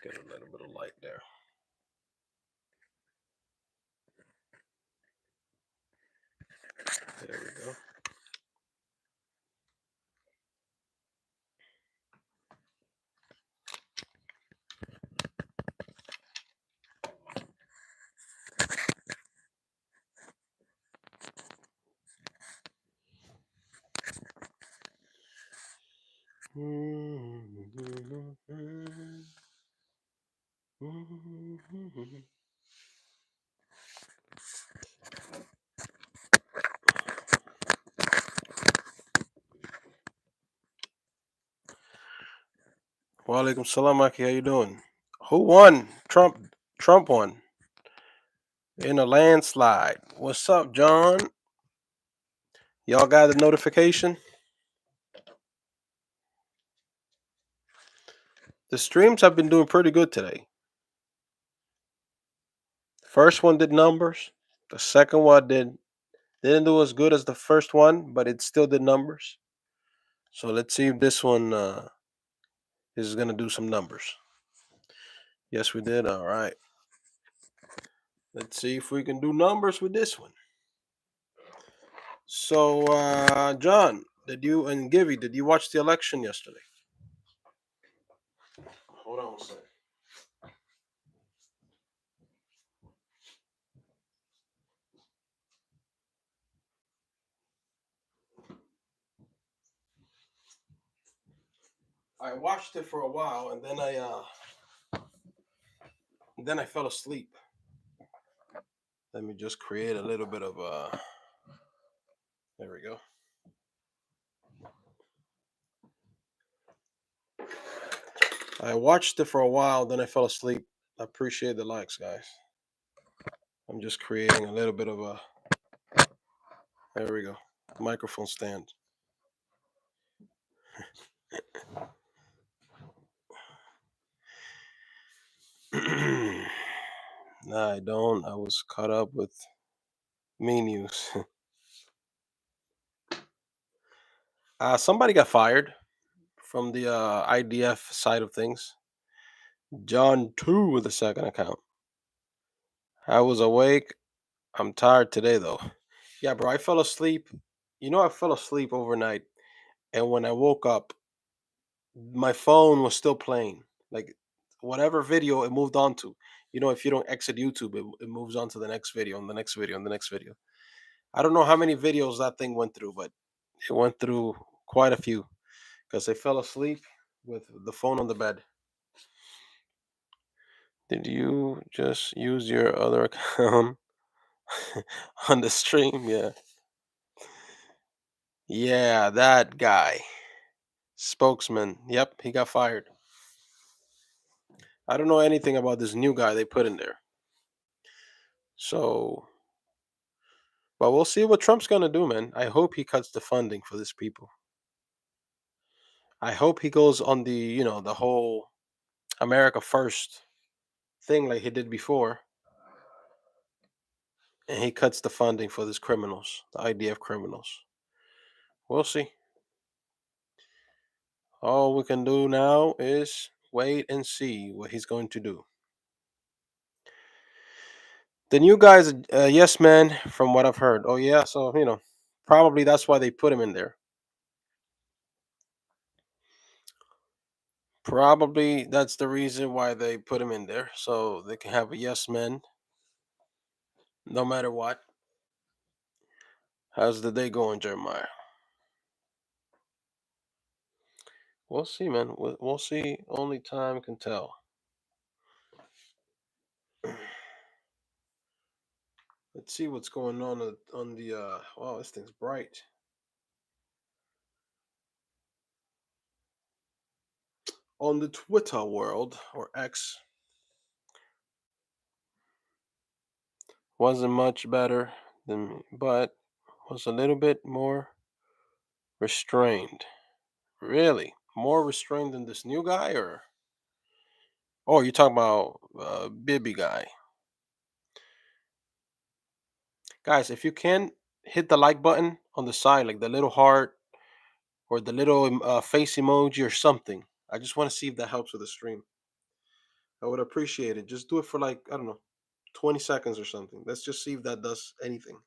Get a little bit of light there. There we go. Walaikum salam, Aki. How you doing? Who won? Trump. Trump won in a landslide. What's up, John? Y'all got the notification? The streams have been doing pretty good today. First one did numbers. The second one didn't do as good as the first one, but it still did numbers. So let's see if this one is gonna do some numbers. Yes, we did. All right. Let's see if we can do numbers with this one. So, John, did you watch the election yesterday? Hold on a second. I watched it for a while, and then I fell asleep. Let me just create a little bit of There we go. I watched it for a while, then I fell asleep. I appreciate the likes, guys. I'm just creating a little bit of a. There we go. Microphone stand. Nah, I don't. I was caught up with me news. Somebody got fired from the IDF side of things. John 2 with the second account. I was awake. I'm tired today though. Yeah, bro, I fell asleep. I fell asleep overnight, and when I woke up, my phone was still playing. Like whatever video it moved on to. If you don't exit YouTube, it moves on to the next video, and the next video, and the next video. I don't know how many videos that thing went through, but it went through quite a few because I fell asleep with the phone on the bed. Did you just use your other account on the stream? Yeah. Yeah, that guy. Spokesman. Yep, he got fired. I don't know anything about this new guy they put in there. So, but we'll see what Trump's going to do, man. I hope he cuts the funding for these people. I hope he goes on the whole America First thing like he did before. And he cuts the funding for these criminals, the IDF criminals. We'll see. All we can do now is wait and see what he's going to do. The new guy's yes man, from what I've heard. Oh yeah, so probably that's why they put him in there. Probably that's the reason why they put him in there, so they can have a yes man, no matter what. How's the day going, Jeremiah? We'll see, man. We'll see. Only time can tell. Let's see what's going on the. Wow, this thing's bright. On the Twitter world or X, wasn't much better than, but was a little bit more restrained. Really, more restrained than this new guy, or oh, you're talking about Bibby guy, guys. If you can hit the like button on the side, like the little heart or the little face emoji or something. I just want to see if that helps with the stream. I would appreciate it. Just do it for like, I don't know, 20 seconds or something. Let's just see if that does anything.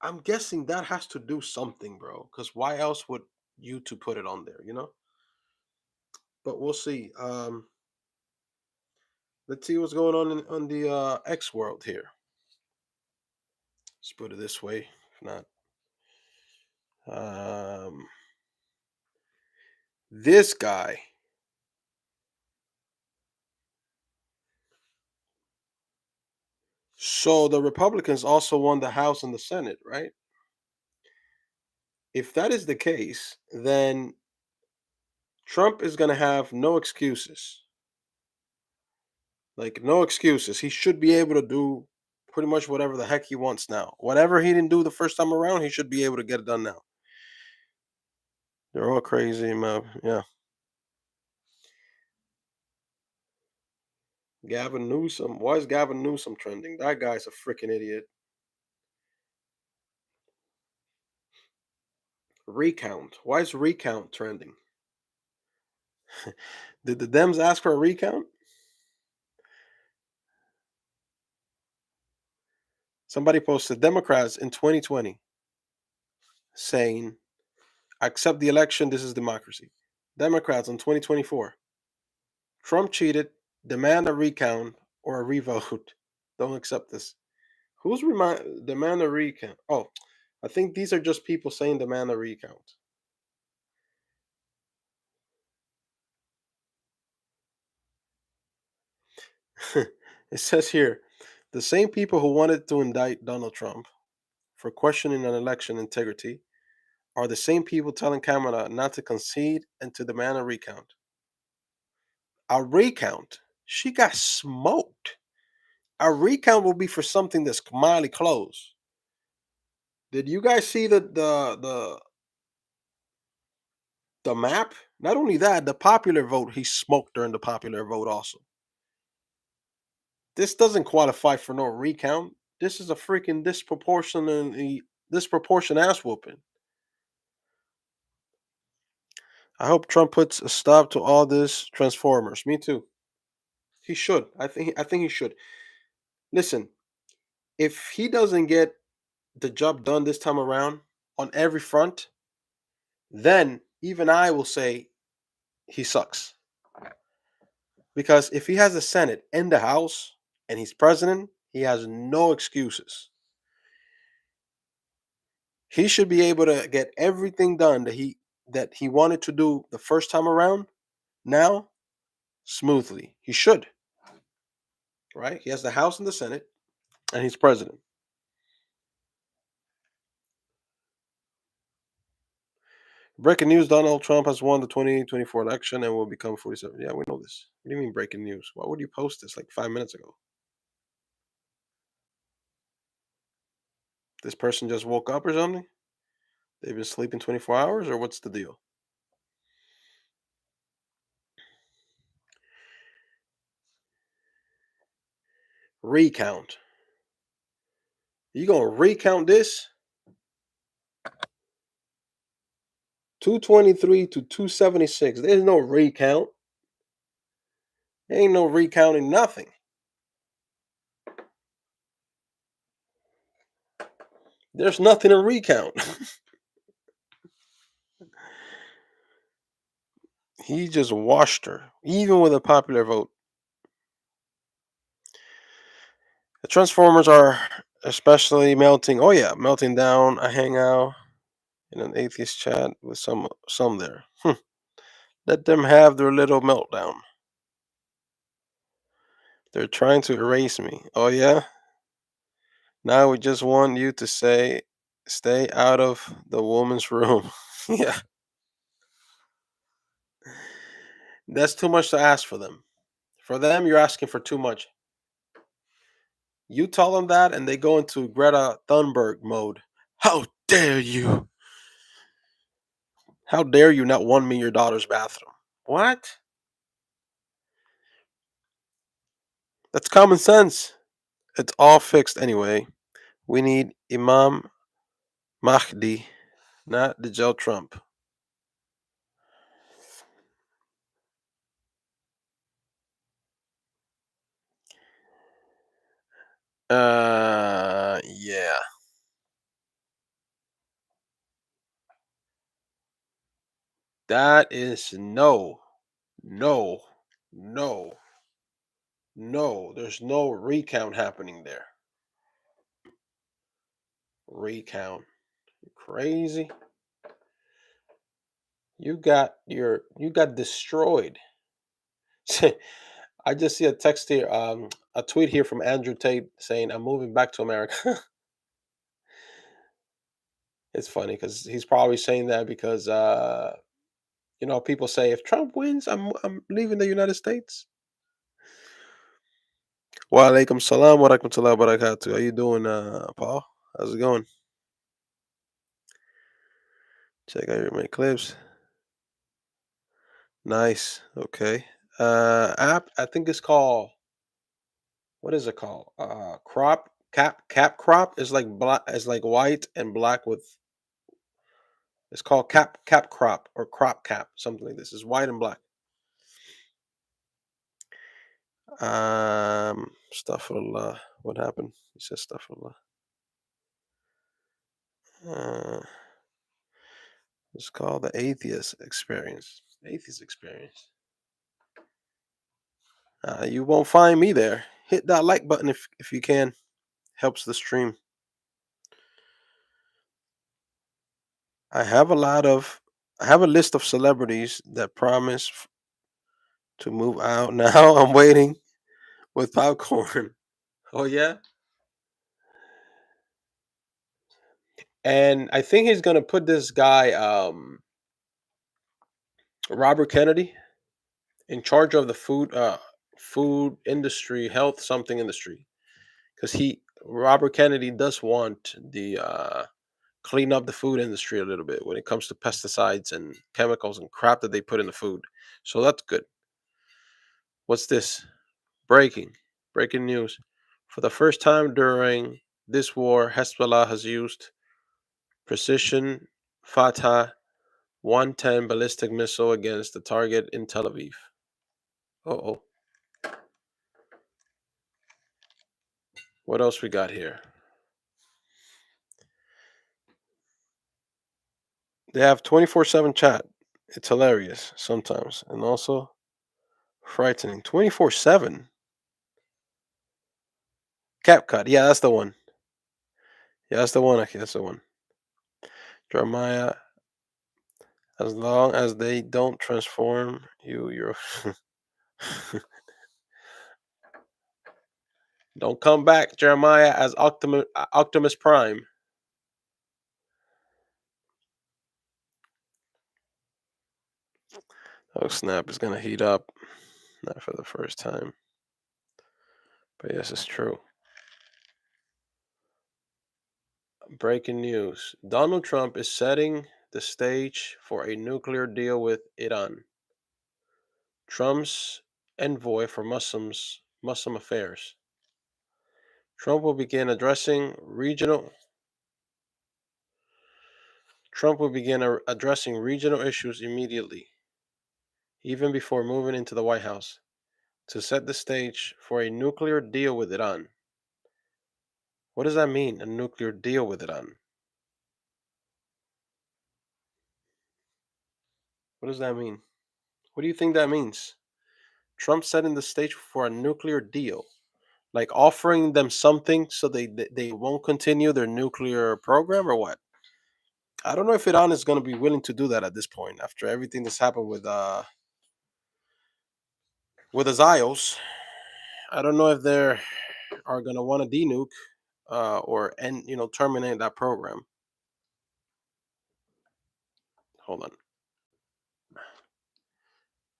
I'm guessing that has to do something, bro. Because why else would YouTube put it on there, you know? But we'll see. Let's see what's going on in on the X world here. Let's put it this way. If not, um, this guy. So the Republicans also won the House and the Senate, right? If that is the case, then Trump is going to have no excuses. Like, no excuses. He should be able to do pretty much whatever the heck he wants now. Whatever he didn't do the first time around, he should be able to get it done now. They're all crazy, man. Yeah. Gavin Newsom. Why is Gavin Newsom trending? That guy's a freaking idiot. Recount. Why is recount trending? Did the Dems ask for a recount? Somebody posted Democrats in 2020 saying, accept the election, this is democracy. Democrats in 2024, Trump cheated, demand a recount or a revote. Don't accept this. Who's demand a recount? Oh, I think these are just people saying demand a recount. It says here, the same people who wanted to indict Donald Trump for questioning an election integrity are the same people telling Kamala not to concede and to demand a recount. A recount? She got smoked. A recount will be for something that's mildly close. Did you guys see the map? Not only that, the popular vote he smoked during the popular vote also. This doesn't qualify for no recount. This is a freaking disproportion ass whooping. I hope Trump puts a stop to all this Transformers. Me too. He should. I think he should. Listen, if he doesn't get the job done this time around on every front, then even I will say he sucks. Because if he has the Senate and the House and he's president, he has no excuses. He should be able to get everything done that he wanted to do the first time around now smoothly. He should, right? He has the House and the Senate and he's president. Breaking news, Donald Trump has won the 2024 election and will become 47. Yeah, we know this. What do you mean breaking news? Why would you post this like 5 minutes ago? This person just woke up or something? They've been sleeping 24 hours or what's the deal? Recount. You gonna recount this? 223 to 276. There's no recount. There ain't no recounting nothing. There's nothing to recount. He just washed her, even with a popular vote. The Transformers are especially melting. Oh yeah, melting down. I hang out in an atheist chat with some there. Let them have their little meltdown. They're trying to erase me. Oh yeah. Now we just want you to say, stay out of the woman's room. Yeah, that's too much to ask for them. For them, you're asking for too much. You tell them that, and they go into Greta Thunberg mode. How dare you? How dare you not want me in your daughter's bathroom? What? That's common sense. It's all fixed anyway. We need Imam Mahdi, not the Joe Trump. Yeah. That is no, no, no, no. There's no recount happening there. Recount. You crazy? You got destroyed. I just see a text here, a tweet here from Andrew Tate saying, "I'm moving back to America." It's funny because he's probably saying that because people say if Trump wins, I'm leaving the United States. Wa alaikum salam wa rahmatullahi wa barakatuh. How you doing, Paul? How's it going? Check out my clips. Nice. Okay. App. I think it's called. What is it called? Crop cap crop is like black. It's like white and black with. It's called cap crop or crop cap, something like this. It's white and black. Astaghfirullah. What happened? He says astaghfirullah. Uh, it's called the atheist experience. Atheist experience. You won't find me there. Hit that like button if you can. Helps the stream. I have a lot of. I have a list of celebrities that promise to move out. Now I'm waiting with popcorn. Oh yeah, and I think he's gonna put this guy, Robert Kennedy, in charge of the food industry, health something industry, because he Robert Kennedy does want the clean up the food industry a little bit when it comes to pesticides and chemicals and crap that they put in the food. So that's good. What's this? Breaking news. For the first time during this war, Hezbollah has used precision Fatah 110 ballistic missile against the target in Tel Aviv. Oh, what else we got here? They have 24/7 chat. It's hilarious sometimes and also frightening. 24/7. CapCut. Yeah, that's the one. Yeah, that's the one. Okay, that's the one. Jeremiah, as long as they don't transform you, you're don't come back, Jeremiah, as Optimus Prime. Oh snap! It's gonna heat up. Not for the first time, but yes, it's true. Breaking news: Donald Trump is setting the stage for a nuclear deal with Iran. Trump's envoy for Muslim affairs. Trump will begin addressing regional. Trump will begin addressing regional issues immediately, even before moving into the White House, to set the stage for a nuclear deal with Iran. What does that mean? A nuclear deal with Iran? What does that mean? What do you think that means? Trump setting the stage for a nuclear deal, like offering them something so they won't continue their nuclear program or what? I don't know if Iran is going to be willing to do that at this point after everything that's happened with Azayos. I don't know if they are going to want to denuke or end terminate that program. Hold on,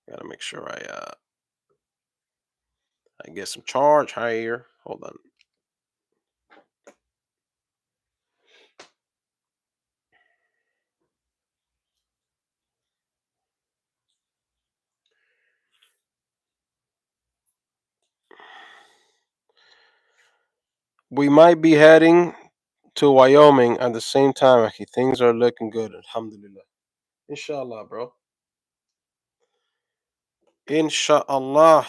gotta make sure I get some charge higher. Hold on. We might be heading to Wyoming at the same time. Aki. Things are looking good. Alhamdulillah. Inshallah, bro. Inshallah.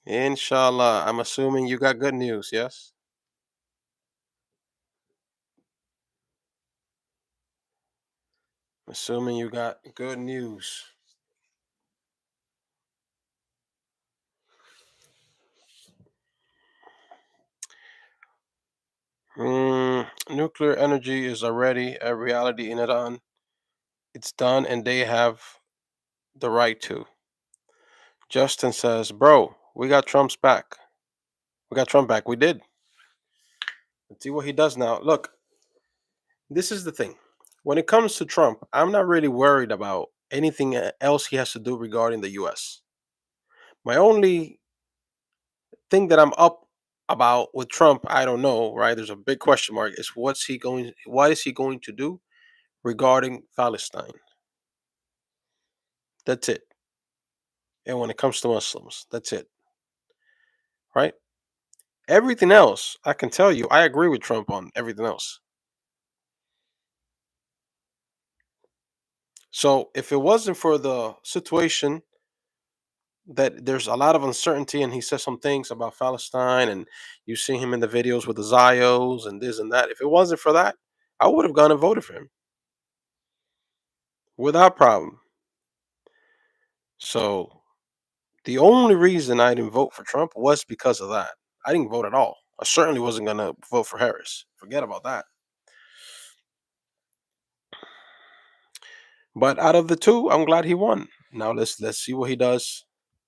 Inshallah. I'm assuming you got good news, yes? Assuming you got good news. Nuclear energy is already a reality in Iran. It's done, and they have the right to. Justin says, "Bro, we got Trump's back. We got Trump back. We did. Let's see what he does now. Look, this is the thing. When it comes to Trump, I'm not really worried about anything else he has to do regarding the U.S. My only thing that I'm up about with Trump, I don't know, right? There's a big question mark. Is what is he going to do regarding Palestine? That's it. And when it comes to Muslims, that's it, right? Everything else, I can tell you, I agree with Trump on everything else. So if it wasn't for the situation that there's a lot of uncertainty and he says some things about Palestine and you see him in the videos with the Zios and this and that, if it wasn't for that, I would have gone and voted for him without problem. So the only reason I didn't vote for Trump was because of that. I didn't vote at all. I certainly wasn't going to vote for Harris. Forget about that. But out of the two, I'm glad he won. Now let's see what he does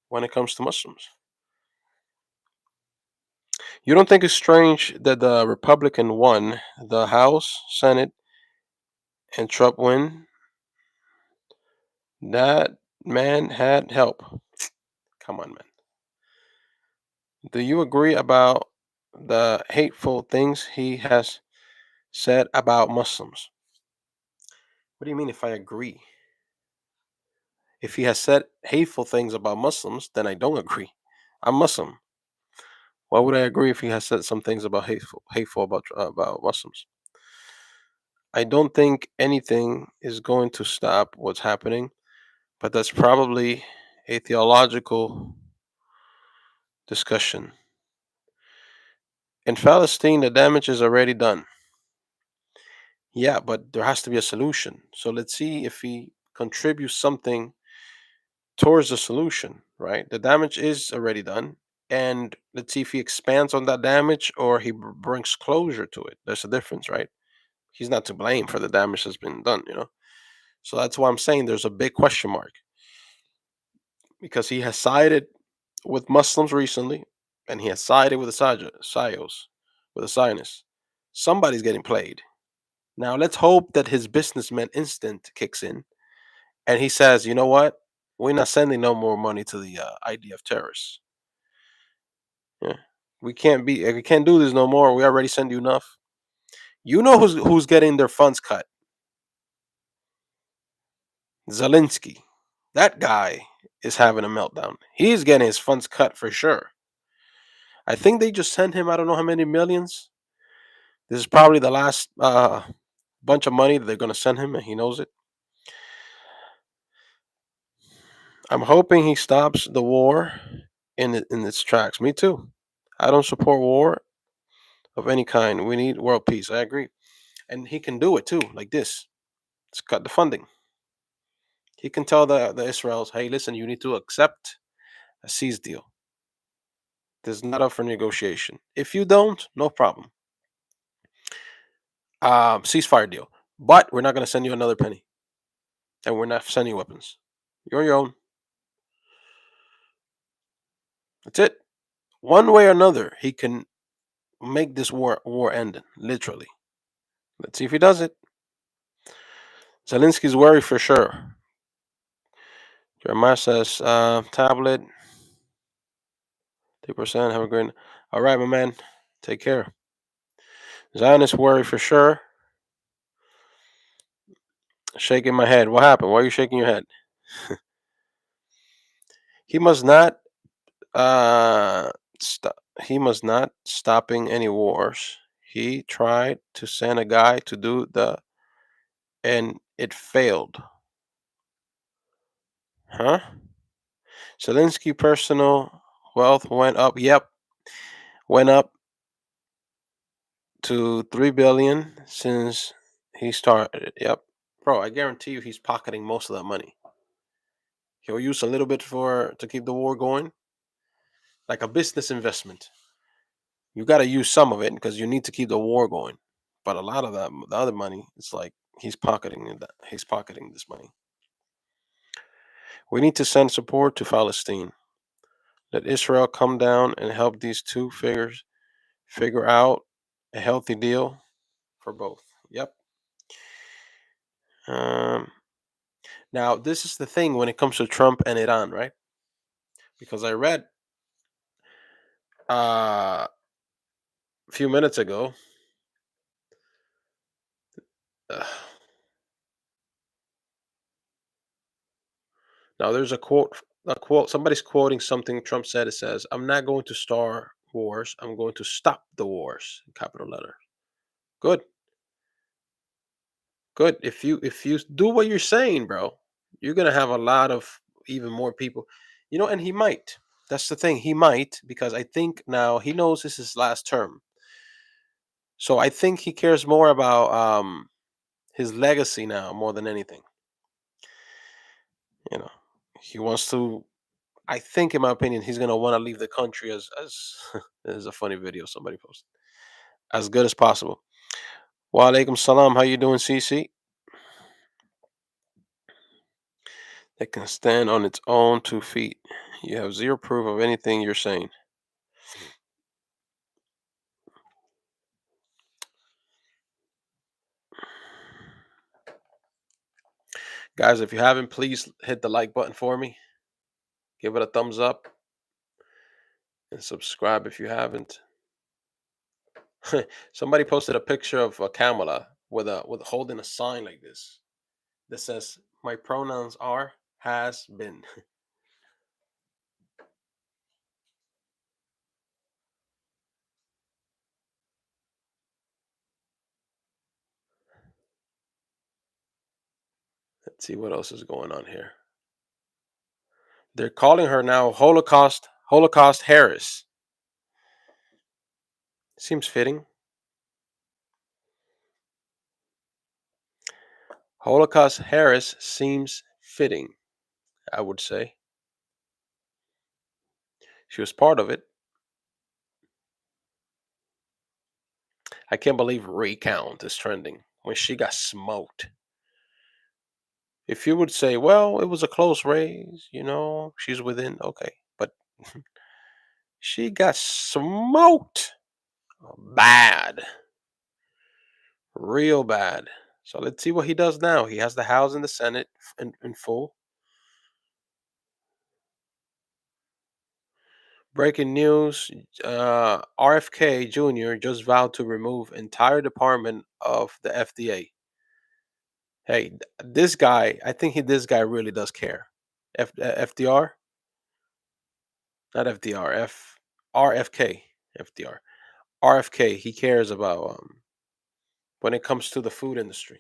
when it comes to Muslims. You don't think it's strange that the Republican won the House, Senate, and Trump win? That man had help. Come on, man. Do you agree about the hateful things he has said about Muslims? What do you mean if I agree? If he has said hateful things about Muslims, then I don't agree. I'm Muslim. Why would I agree if he has said some things about hateful about Muslims? I don't think anything is going to stop what's happening, but that's probably a theological discussion. In Palestine, the damage is already done. Yeah, but there has to be a solution. So let's see if he contributes something towards the solution, right? The damage is already done. And let's see if he expands on that damage or he brings closure to it. There's a difference, right? He's not to blame for the damage that's been done. So that's why I'm saying there's a big question mark because he has sided with Muslims recently and he has sided with the Sios, with the Zionists. Somebody's getting played. Now let's hope that his businessman instinct kicks in and he says, you know what? We're not sending no more money to the IDF terrorists. Yeah. We can't do this no more. We already send you enough. You know who's getting their funds cut? Zelensky. That guy is having a meltdown. He's getting his funds cut for sure. I think they just sent him I don't know how many millions. This is probably the last bunch of money that they're going to send him and he knows it. I'm hoping he stops the war in its tracks. Me too. I don't support war of any kind. We need world peace. I agree. And he can do it too, like this. Let's cut the funding. He can tell the Israels, hey, listen, you need to accept a cease deal. This is not up for negotiation. If you don't, no problem. Ceasefire deal. But we're not going to send you another penny. And we're not sending you weapons. You're on your own. That's it. One way or another, he can make this war end, literally. Let's see if he does it. Zelensky's worried for sure. Jeremiah says, tablet, 3%, have a great. All right, my man. Take care. Zionist worry for sure. Shaking my head. What happened? Why are you shaking your head? He must not he must not stopping any wars. He tried to send a guy to do the and it failed. Huh? Zelensky personal wealth went up. Yep, went up to 3 billion since he started. Yep, bro. I guarantee you, he's pocketing most of that money. He'll use a little bit for to keep the war going, like a business investment. You got to use some of it because you need to keep the war going. But a lot of that, the other money, it's like he's pocketing that. He's pocketing this money. We need to send support to Palestine. Let Israel come down and help these two figures figure out a healthy deal for both. Yep. Um, Now, this is the thing when it comes to Trump and Iran, right? Because I read a few minutes ago. Uh, Now, there's a quote. A quote. Somebody's quoting something Trump said. It says, "I'm not going to start wars. I'm going to stop the wars." In capital letter. Good. Good. If you do what you're saying, bro, you're gonna have a lot of even more people. And he might. That's the thing. He might because I think now he knows this is his last term. So I think he cares more about his legacy now more than anything. You know, he wants to. I think, in my opinion, he's gonna want to leave the country as there's a funny video somebody posted as good as possible. Wa alaikum salam. How you doing, CC? That can stand on its own 2 feet. You have zero proof of anything you're saying. Guys, if you haven't, please hit the like button for me. Give it a thumbs up and subscribe if you haven't. Somebody posted a picture of Kamala with holding a sign like this that says, "My pronouns are has been." Let's see what else is going on here. They're calling her now Holocaust Harris. Seems fitting. Holocaust Harris seems fitting, I would say. She was part of it. I can't believe recount is trending when she got smoked. If you would say, well, it was a close race, she's within, okay. But she got smoked bad, real bad. So let's see what he does now. He has the House and the Senate in full. Breaking news: RFK Jr. just vowed to remove entire department of the FDA. Hey, this guy, I think this guy really does care. FDR, not FDR, RFK, FDR, RFK. He cares about when it comes to the food industry.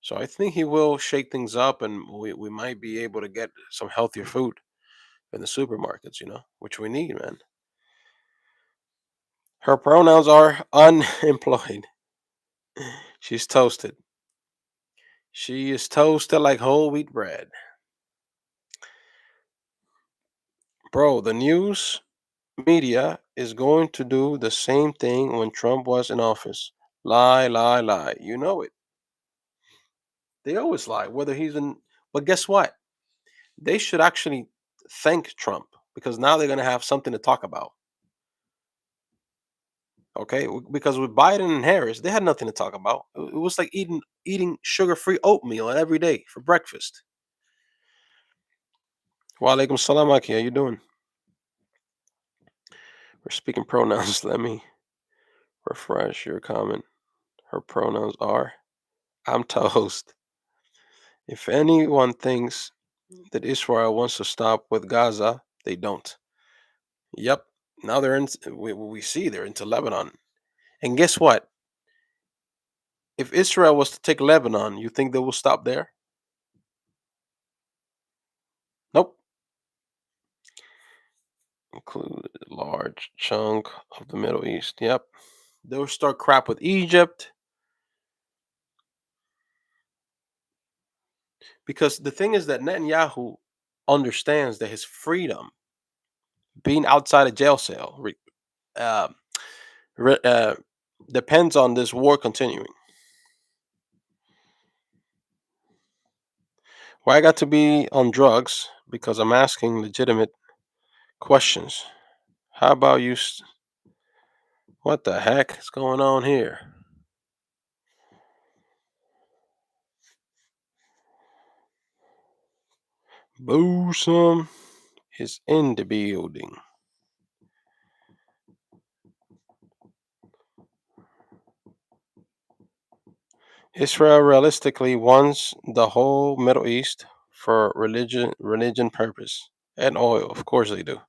So I think he will shake things up, and we might be able to get some healthier food in the supermarkets, which we need, man. Her pronouns are unemployed. She's toasted. She is toasted like whole wheat bread. Bro, the news media is going to do the same thing when Trump was in office. Lie, lie, lie. You know it. They always lie, whether he's in. But guess what? They should actually thank Trump because now they're going to have something to talk about. Okay, because with Biden and Harris, they had nothing to talk about. It was like eating sugar-free oatmeal every day for breakfast. Wa alaikum salam, Aki. How you doing? We're speaking pronouns. Let me refresh your comment. Her pronouns are I'm toast. If anyone thinks that Israel wants to stop with Gaza, they don't. Yep. Now they're in. We see they're into Lebanon. And guess what? If Israel was to take Lebanon, you think they will stop there? Nope. include a large chunk of the Middle East. Yep. They'll start crap with Egypt because the thing is that Netanyahu understands that his freedom, being outside a jail cell, uh, re- uh, depends on this war continuing. Why I got to be on drugs? Because I'm asking legitimate questions. How about you? What the heck is going on here? Bosom is in the building. Israel realistically wants the whole Middle East for religion purpose and oil. Of course they do.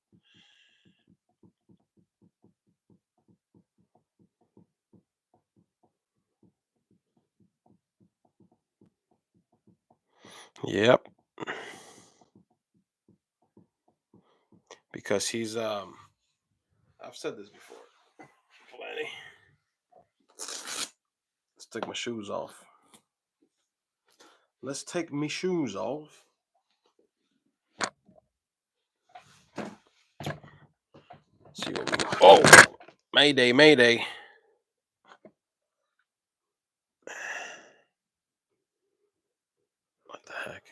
Yep. Because he's I've said this before. Plenty. Let's take my shoes off. Let's take me shoes off. See what we got. Oh, Mayday, Mayday. What the heck?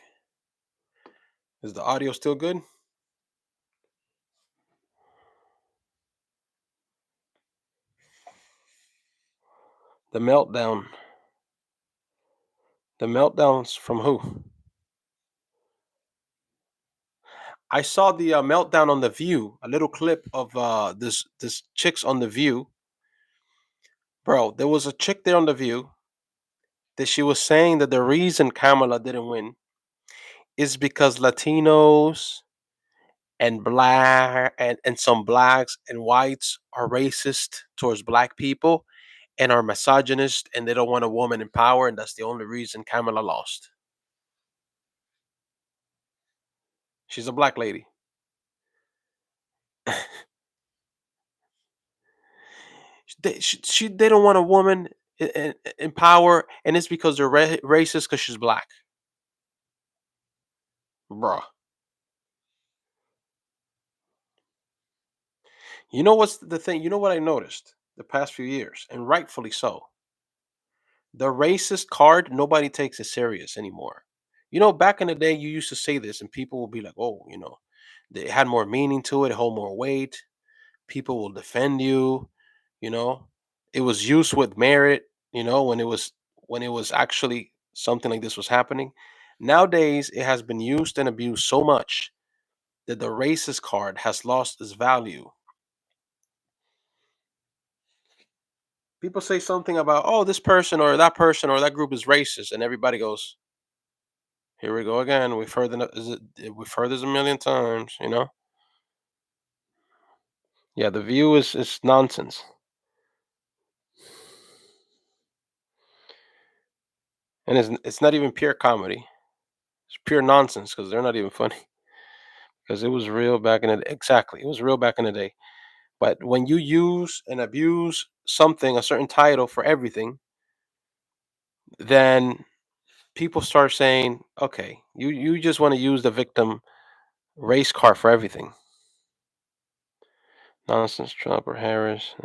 Is the audio still good? The meltdown. The meltdowns from who? I saw the meltdown on the View. A little clip of this chicks on the View. Bro, there was a chick there on the View that she was saying that the reason Kamala didn't win is because Latinos and and some blacks and whites are racist towards black people and are misogynist and they don't want a woman in power and that's the only reason Kamala lost. She's a black lady. They don't want a woman in power and it's because they're racist because she's black. Bruh. You know what's the thing? You know what I noticed the past few years, and rightfully so. The racist card, nobody takes it serious anymore. You know, back in the day, you used to say this, and people will be like, "Oh, it had more meaning to it, it hold more weight. People will defend you." You know, it was used with merit. When it was actually something like this was happening. Nowadays, it has been used and abused so much that the racist card has lost its value. People say something about, oh, this person or that group is racist, and everybody goes, here we go again. We've heard this a million times, you know? Yeah, the View is nonsense. And it's not even pure comedy. It's pure nonsense because they're not even funny. Because it was real back in the day. Exactly. It was real back in the day. But when you use and abuse something, a certain title for everything, then people start saying, okay, you just want to use the victim race card for everything. Nonsense, Trump or Harris.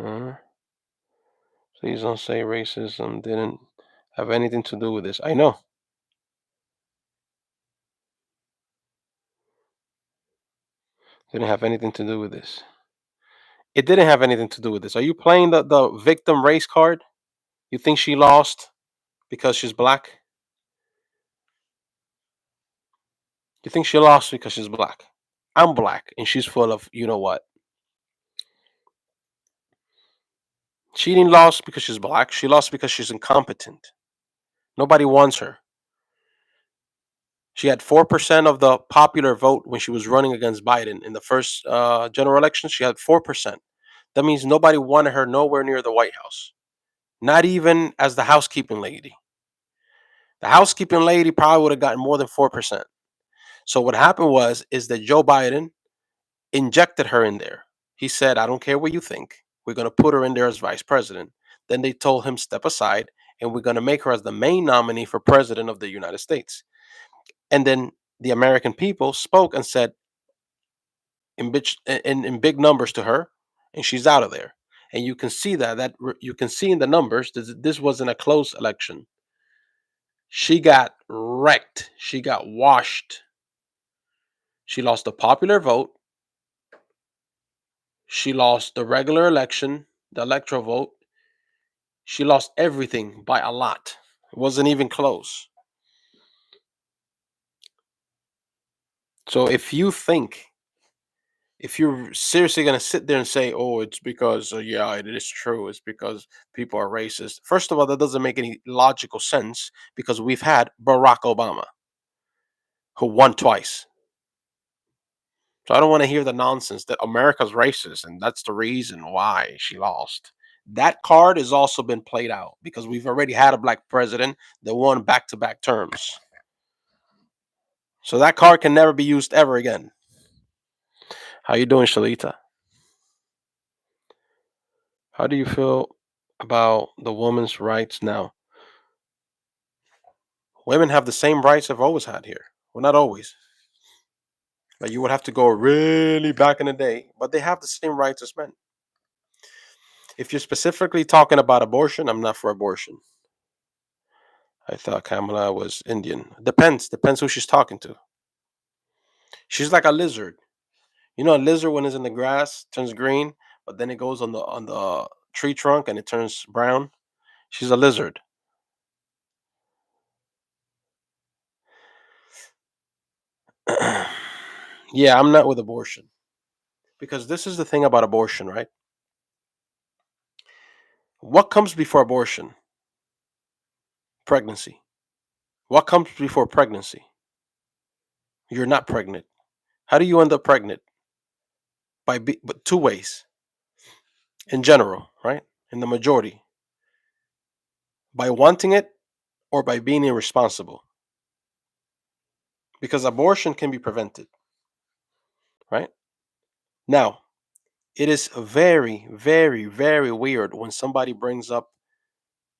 Please don't say racism didn't have anything to do with this. I know. Didn't have anything to do with this. It didn't have anything to do with this. Are you playing the victim race card? You think she lost because she's black? You think she lost because she's black? I'm black and she's full of you know what? She didn't lost because she's black. She lost because she's incompetent. Nobody wants her. She had 4% of the popular vote when she was running against Biden in the first general election. She had 4%. That means nobody wanted her nowhere near the White House, not even as the housekeeping lady. The housekeeping lady probably would have gotten more than 4%. So what happened was is that Joe Biden injected her in there. He said, I don't care what you think. We're going to put her in there as vice president. Then they told him, step aside, and we're going to make her as the main nominee for president of the United States. And then the American people spoke and said in big numbers to her, and she's out of there. And you can see you can see in the numbers that this wasn't a close election. She got wrecked. She got washed. She lost the popular vote. She lost the regular election, the electoral vote. She lost everything by a lot. It wasn't even close. So if you're seriously going to sit there and say, oh, it's because, yeah, it is true, it's because people are racist. First of all, that doesn't make any logical sense because we've had Barack Obama, who won twice. So I don't want to hear the nonsense that America's racist and that's the reason why she lost. That card has also been played out because we've already had a black president that won back to back terms. So that card can never be used ever again. How you doing, Shalita? How do you feel about the women's rights now? Women have the same rights they've always had here. Well, not always. Like you would have to go really back in the day, but they have the same rights as men. If you're specifically talking about abortion, I'm not for abortion. I thought Kamala was Indian. Depends who she's talking to. She's like a lizard. You know, a lizard when it's in the grass turns green, but then it goes on the tree trunk and it turns brown. She's a lizard. Yeah, I'm not with abortion because this is the thing about abortion, right? What comes before abortion? Pregnancy. What comes before pregnancy? You're not pregnant. How do you end up pregnant? But two ways in general, right? In the majority, by wanting it or by being irresponsible. Because abortion can be prevented, right? Now, it is very, very, very weird when somebody brings up,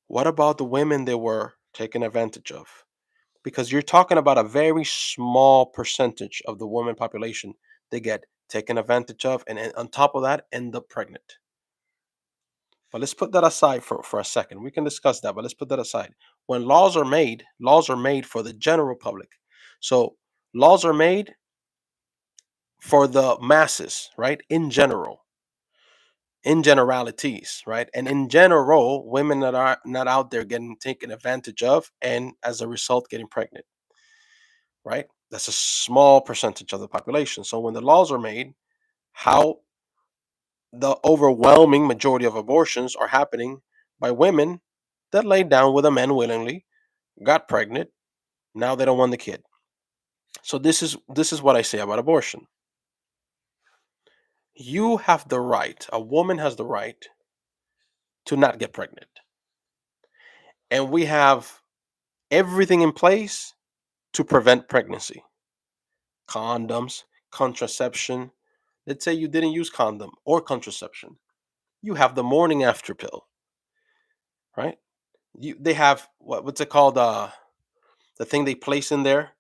what about the women that were taken advantage of? Because you're talking about a very small percentage of the women population that get taken advantage of, and on top of that, end up pregnant. But let's put that aside for a second. We can discuss that, but let's put that aside. When laws are made for the general public. So laws are made for the masses, right? In generalities, right? And in general, women that are not out there getting taken advantage of and as a result getting pregnant, right? That's a small percentage of the population. So when the laws are made, how the overwhelming majority of abortions are happening by women that laid down with a man willingly, got pregnant, now they don't want the kid. So this is what I say about abortion. You have the right, a woman has the right to not get pregnant. And we have everything in place to prevent pregnancy. Condoms, contraception. Let's say you didn't use condom or contraception. You have the morning after pill, right? They have what's it called? The thing they place in there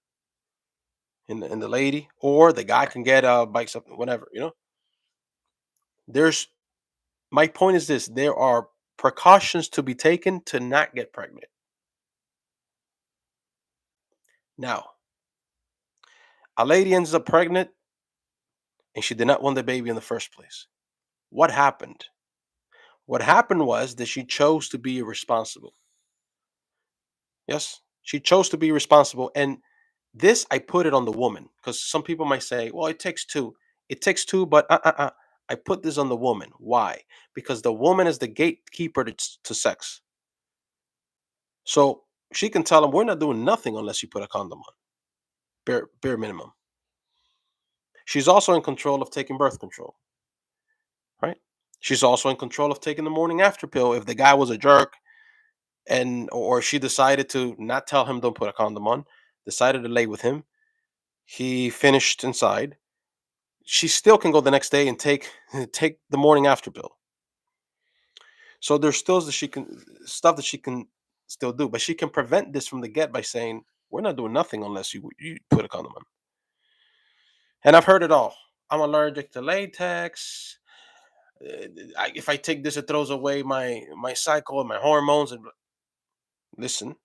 in the lady, or the guy can get bikes up, whatever. There's my point is this: there are precautions to be taken to not get pregnant. Now, a lady ends up pregnant and she did not want the baby in the first place. What happened? What happened was that she chose to be irresponsible. Yes, she chose to be responsible. And this, I put it on the woman because some people might say, well, it takes two. It takes two, but I put this on the woman. Why? Because the woman is the gatekeeper to sex. So she can tell him, we're not doing nothing unless you put a condom on, bare minimum. She's also in control of taking birth control, right? She's also in control of taking the morning after pill if the guy was a jerk and or she decided to not tell him don't put a condom on, decided to lay with him. He finished inside. she still can go the next day and take take the morning after pill. So there's still that she can stuff that she can still do, but she can prevent this from the get by saying, "We're not doing nothing unless you put a condom on." And I've heard it all. I'm allergic to latex. If I take this, it throws away my cycle and my hormones. And listen,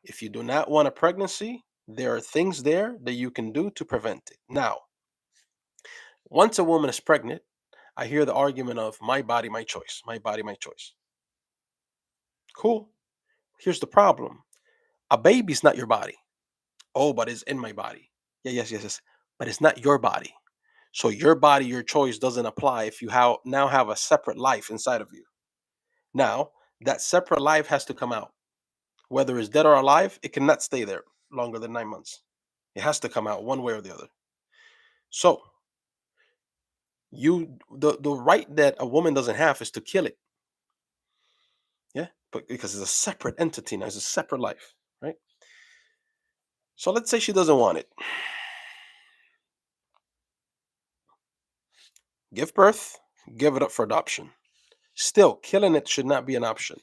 if you do not want a pregnancy, there are things there that you can do to prevent it. Now, once a woman is pregnant, I hear the argument of my body, my choice, my body, my choice. Cool. Here's the problem: a baby's not your body. Oh, but it's in my body. Yeah, yes, yes, yes. But it's not your body. So your body, your choice doesn't apply if you now have a separate life inside of you. Now, that separate life has to come out. Whether it's dead or alive, it cannot stay there longer than 9 months. It has to come out one way or the other. So the right that a woman doesn't have is to kill it. Yeah. But because it's a separate entity now, it's a separate life. Right. So let's say she doesn't want it. Give birth, give it up for adoption. Still, killing it should not be an option.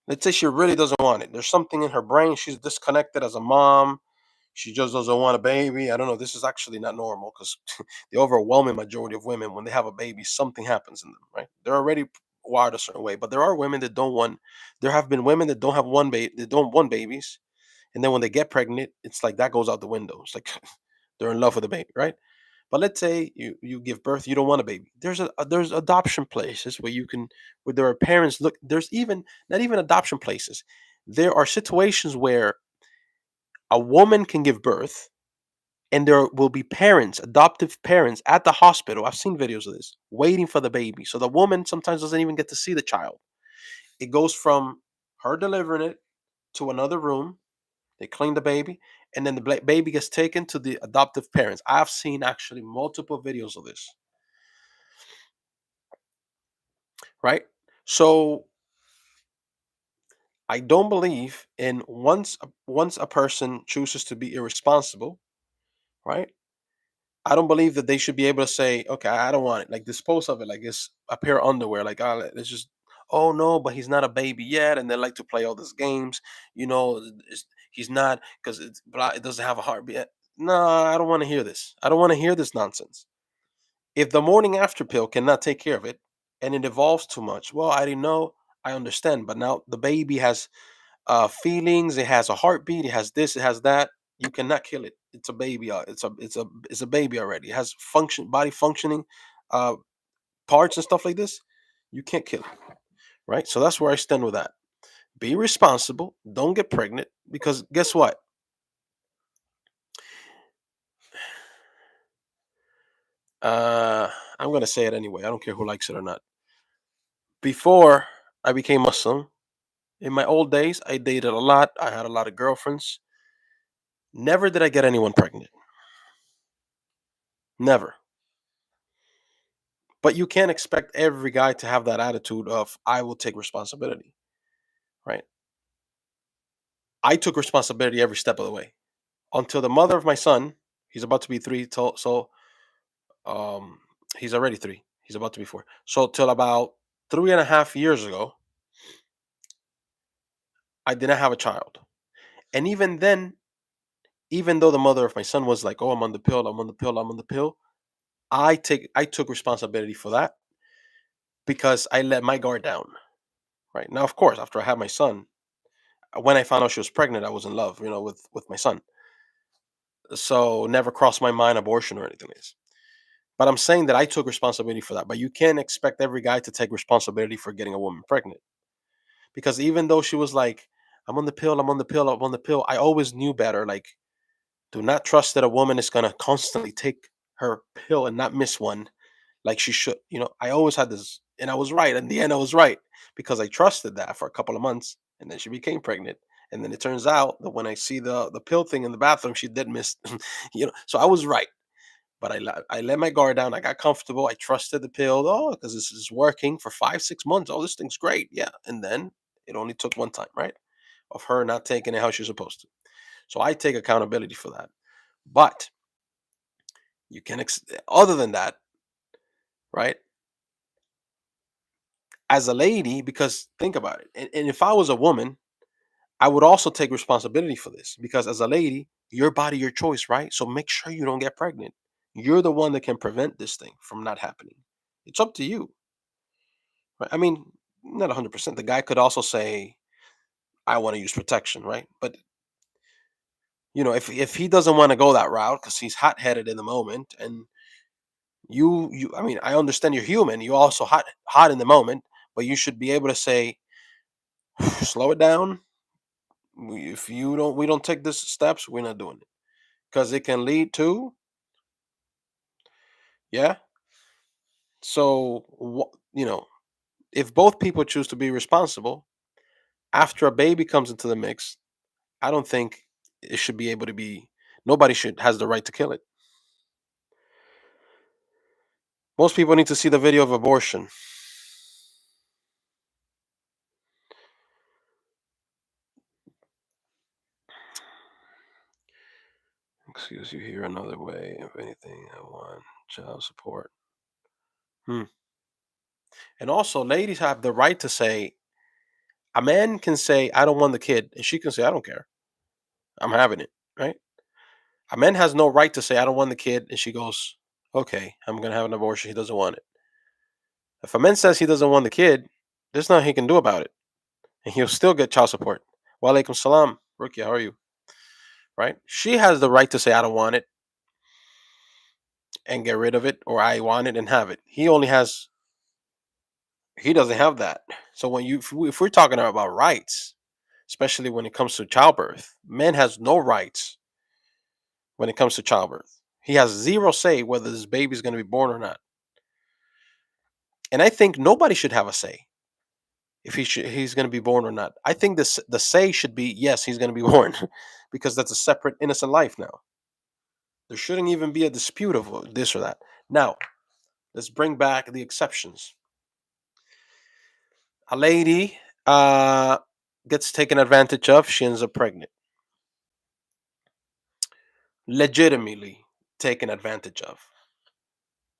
Let's say she really doesn't want it. There's something in her brain. She's disconnected as a mom. She just doesn't want a baby. I don't know. This is actually not normal because the overwhelming majority of women, when they have a baby, something happens in them, right? They're already wired a certain way. But there are women that don't want, there have been women that don't have one baby, that don't want babies. And then when they get pregnant, it's like that goes out the window. It's like they're in love with the baby, right? But let's say you give birth, you don't want a baby. There's adoption places where you can where there are parents look. There's even not even adoption places. There are situations where a woman can give birth, and there will be parents, adoptive parents, at the hospital. I've seen videos of this, waiting for the baby. So the woman sometimes doesn't even get to see the child. It goes from her delivering it to another room. They clean the baby, and then the baby gets taken to the adoptive parents. I've seen actually multiple videos of this, right? So I don't believe in once a person chooses to be irresponsible, right? I don't believe that they should be able to say, "Okay, I don't want it." Like dispose of it, like it's a pair of underwear. Like, it's just, oh no, but he's not a baby yet, and they like to play all these games. He's not because it doesn't have a heartbeat. No, I don't want to hear this. I don't want to hear this nonsense. If the morning after pill cannot take care of it, and it evolves too much, well, I didn't know. I understand, but now the baby has feelings. It has a heartbeat. It has this. It has that. You cannot kill it. It's a baby. It's a baby already. It has body functioning uh, parts and stuff like this. You can't kill it, right? So that's where I stand with that. Be responsible. Don't get pregnant because guess what? Uh, I'm gonna say it anyway. I don't care who likes it or not. Before I became Muslim, in my old days, I dated a lot. I had a lot of girlfriends. Never did I get anyone pregnant. Never. But you can't expect every guy to have that attitude of I will take responsibility, right? I took responsibility every step of the way until the mother of my son. He's about to be three. Um, he's already three. He's about to be four. So till about 3.5 years ago, I didn't have a child. And even then, even though the mother of my son was like, "Oh, I'm on the pill. I'm on the pill. I'm on the pill," I took responsibility for that because I let my guard down. Right now, of course, after I had my son, when I found out she was pregnant, I was in love, with my son. So never crossed my mind abortion or anything like this. But I'm saying that I took responsibility for that. But you can't expect every guy to take responsibility for getting a woman pregnant. Because even though she was like, I'm on the pill, I'm on the pill, I'm on the pill, I always knew better. Like, do not trust that a woman is gonna constantly take her pill and not miss one like she should. I always had this, and I was right. In the end, I was right because I trusted that for a couple of months, and then she became pregnant. And then it turns out that when I see the pill thing in the bathroom, she did miss. So I was right, but I let my guard down. I got comfortable. I trusted the pill. Oh, because this is working for 5 6 months. Oh, this thing's great. Yeah, and then it only took one time, right, of her not taking it how she's supposed to. So I take accountability for that. But You can other than that, right? As a lady, because think about it, and if I was a woman, I would also take responsibility for this because as a lady, your body, your choice, right? So make sure you don't get pregnant. You're the one that can prevent this thing from not happening. It's up to you. Right? I mean, not 100%. The guy could also say, I want to use protection, right? But if he doesn't want to go that route because he's hot headed in the moment, and I mean, I understand you're human. You also hot in the moment, but you should be able to say, slow it down. If we don't take this steps, we're not doing it because it can lead to, yeah. So if both people choose to be responsible after a baby comes into the mix, I don't think it should be able to be. Nobody should has the right to kill it. Most people need to see the video of abortion. Excuse you here another way. If anything, I want child support. Hmm. And also, ladies have the right to say, a man can say, I don't want the kid, and she can say, I don't care. I'm having it, right? A man has no right to say, I don't want the kid, and she goes, okay, I'm going to have an abortion. He doesn't want it. If a man says he doesn't want the kid, there's nothing he can do about it, and he'll still get child support. Wa alaikum salam. Rukia, how are you? Right? She has the right to say, I don't want it and get rid of it, or I want it and have it. He doesn't have that. So if we're talking about rights, especially when it comes to childbirth, man has no rights when it comes to childbirth. He has zero say whether this baby is going to be born or not. And I think nobody should have a say if he's going to be born or not. I think the say should be yes, he's going to be born because that's a separate innocent life now. There shouldn't even be a dispute of this or that. Now, let's bring back the exceptions. A lady gets taken advantage of, she ends up pregnant. Legitimately taken advantage of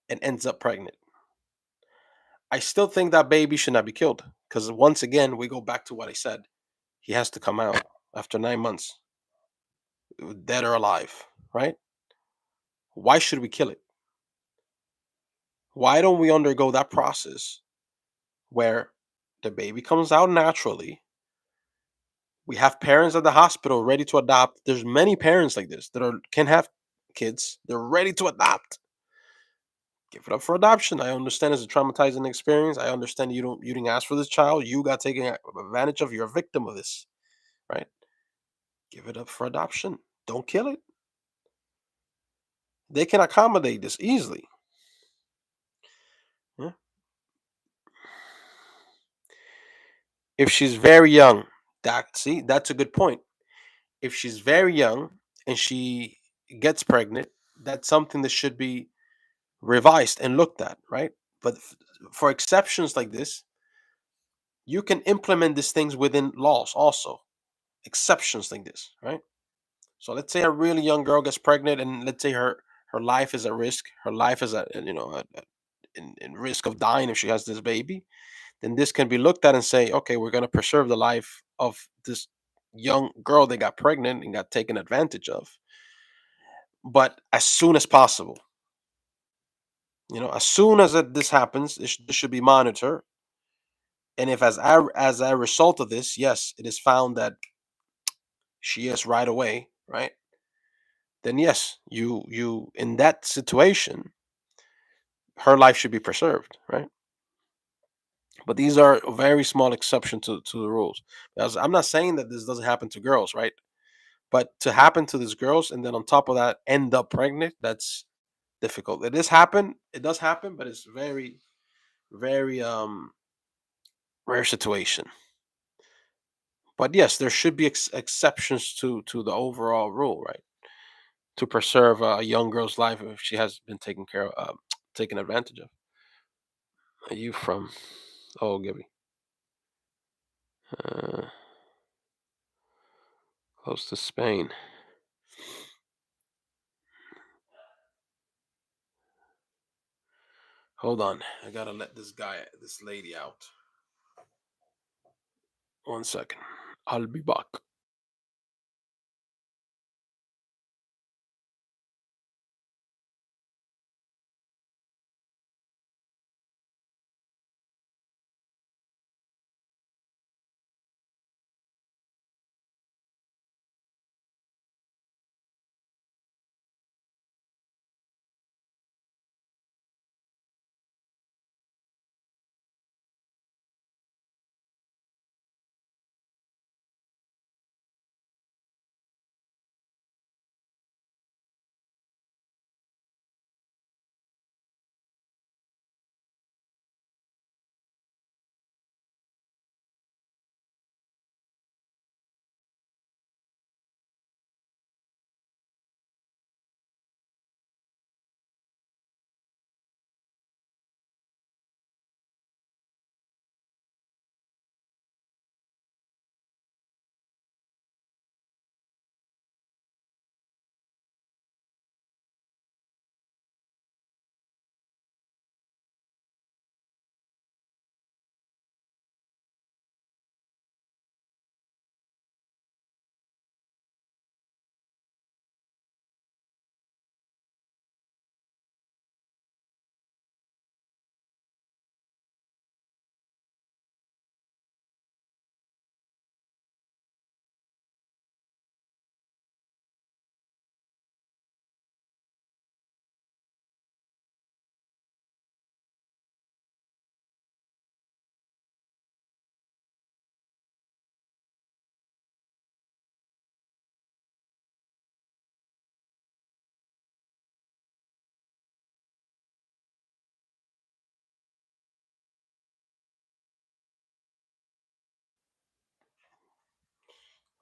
and ends up pregnant. I still think that baby should not be killed because once again, we go back to what I said. He has to come out after 9 months, dead or alive, right? Why should we kill it? Why don't we undergo that process where the baby comes out naturally? We have parents at the hospital ready to adopt. There's many parents like this that can have kids. They're ready to adopt. Give it up for adoption. I understand it's a traumatizing experience. I understand you didn't ask for this child. You got taken advantage of. You're a victim of this, right? Give it up for adoption. Don't kill it. They can accommodate this easily. Yeah. If she's very young, that's a good point. If she's very young and she gets pregnant, that's something that should be revised and looked at, right? But for exceptions like this, you can implement these things within laws also. Exceptions like this, right? So let's say a really young girl gets pregnant, and let's say her life is at risk. Her life is in risk of dying if she has this baby. Then this can be looked at and say, okay, we're going to preserve the life of this young girl that got pregnant and got taken advantage of, but as soon as possible. As soon as this happens, this should be monitored. And if as a result of this, yes, it is found that she is right away, right? Then yes, you in that situation, her life should be preserved, right? But these are a very small exception to the rules. Because I'm not saying that this doesn't happen to girls, right? But to happen to these girls and then on top of that end up pregnant, that's difficult. It does happen, but it's very, very rare situation. But yes, there should be exceptions to the overall rule, right? To preserve a young girl's life if she has been taken care of, taken advantage of. Are you from? Oh, Gibby, uh, close to Spain. Hold on. I gotta let this lady out. 1 second. I'll be back.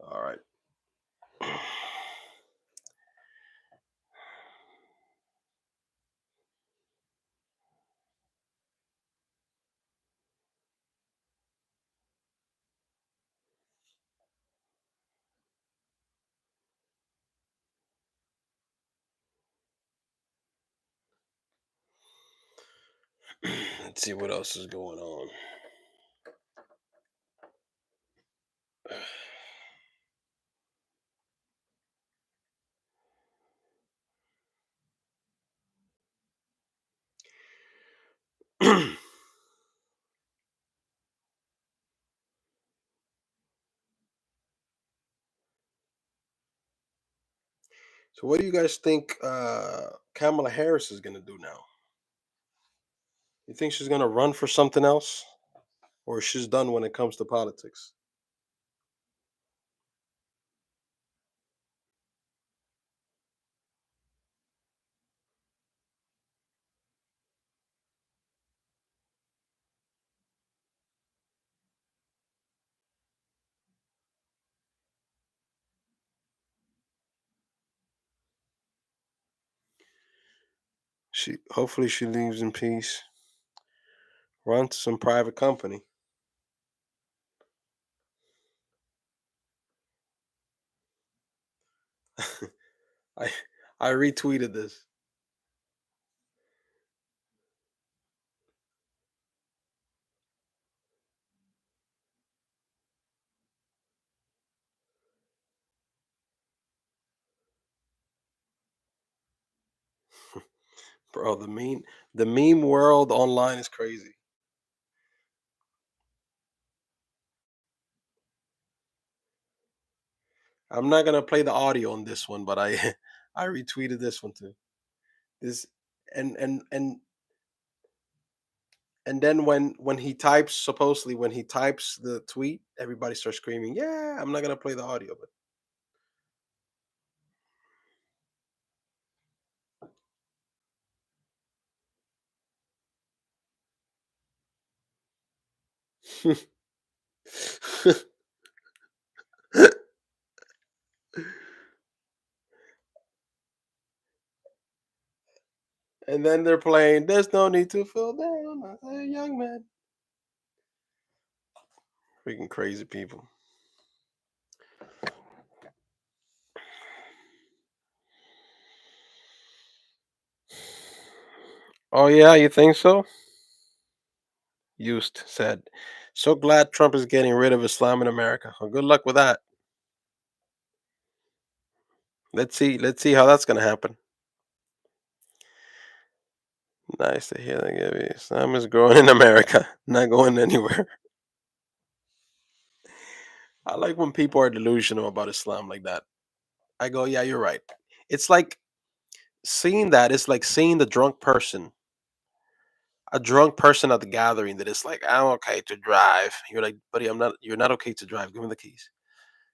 All right. Let's see what else is going on. So, what do you guys think Kamala Harris is going to do now? You think she's going to run for something else, or she's done when it comes to politics? She hopefully she leaves in peace. Run to some private company. I I retweeted this. Bro, the meme world online is crazy. I'm not gonna play the audio on this one, but I I retweeted this one too. This and and and and then when he types, supposedly when he types the tweet, everybody starts screaming, "Yeah!" I'm not gonna play the audio, but and then they're playing. There's no need to feel down, a young man. Freaking crazy people. Oh yeah, you think so? Used said, "So glad Trump is getting rid of Islam in America." Well, good luck with that. Let's see how that's gonna happen. Nice to hear that, Gabby. Islam is growing in America, not going anywhere. I like when people are delusional about Islam like that. I go, yeah, you're right. It's like seeing that. It's like seeing the drunk person, a drunk person at the gathering that is like, I'm okay to drive. You're like, buddy, I'm not. You're not okay to drive. Give me the keys.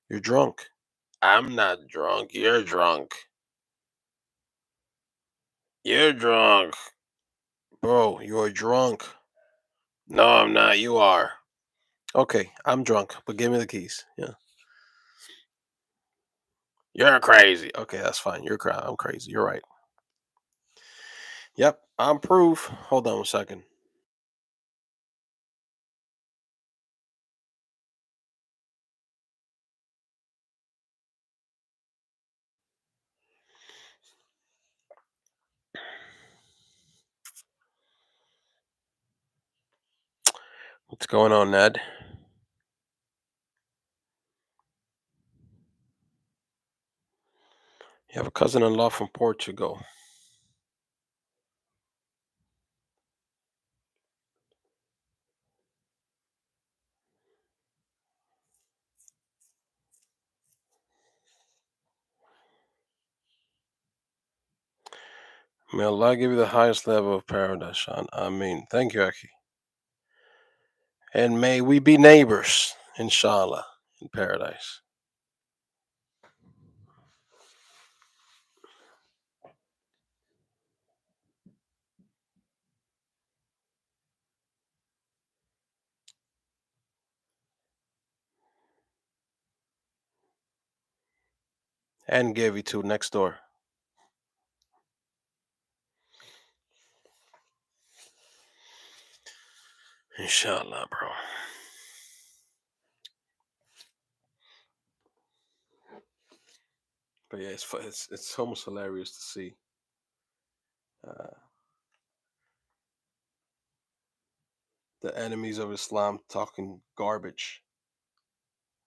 You're drunk. I'm not drunk. You're drunk. You're drunk. Bro, you're drunk. No, I'm not. You are. Okay, I'm drunk, but give me the keys. Yeah. You're crazy. Okay, that's fine. I'm crazy. You're right. Yep, I'm proof. Hold on 1 second. What's going on, Ned? You have a cousin-in-law from Portugal. May Allah give you the highest level of paradise, Sean. I mean, thank you, Aki. And may we be neighbors, inshallah, in paradise. And give you two next door. Inshallah, bro. But yeah, it's almost hilarious to see uh, the enemies of Islam talking garbage.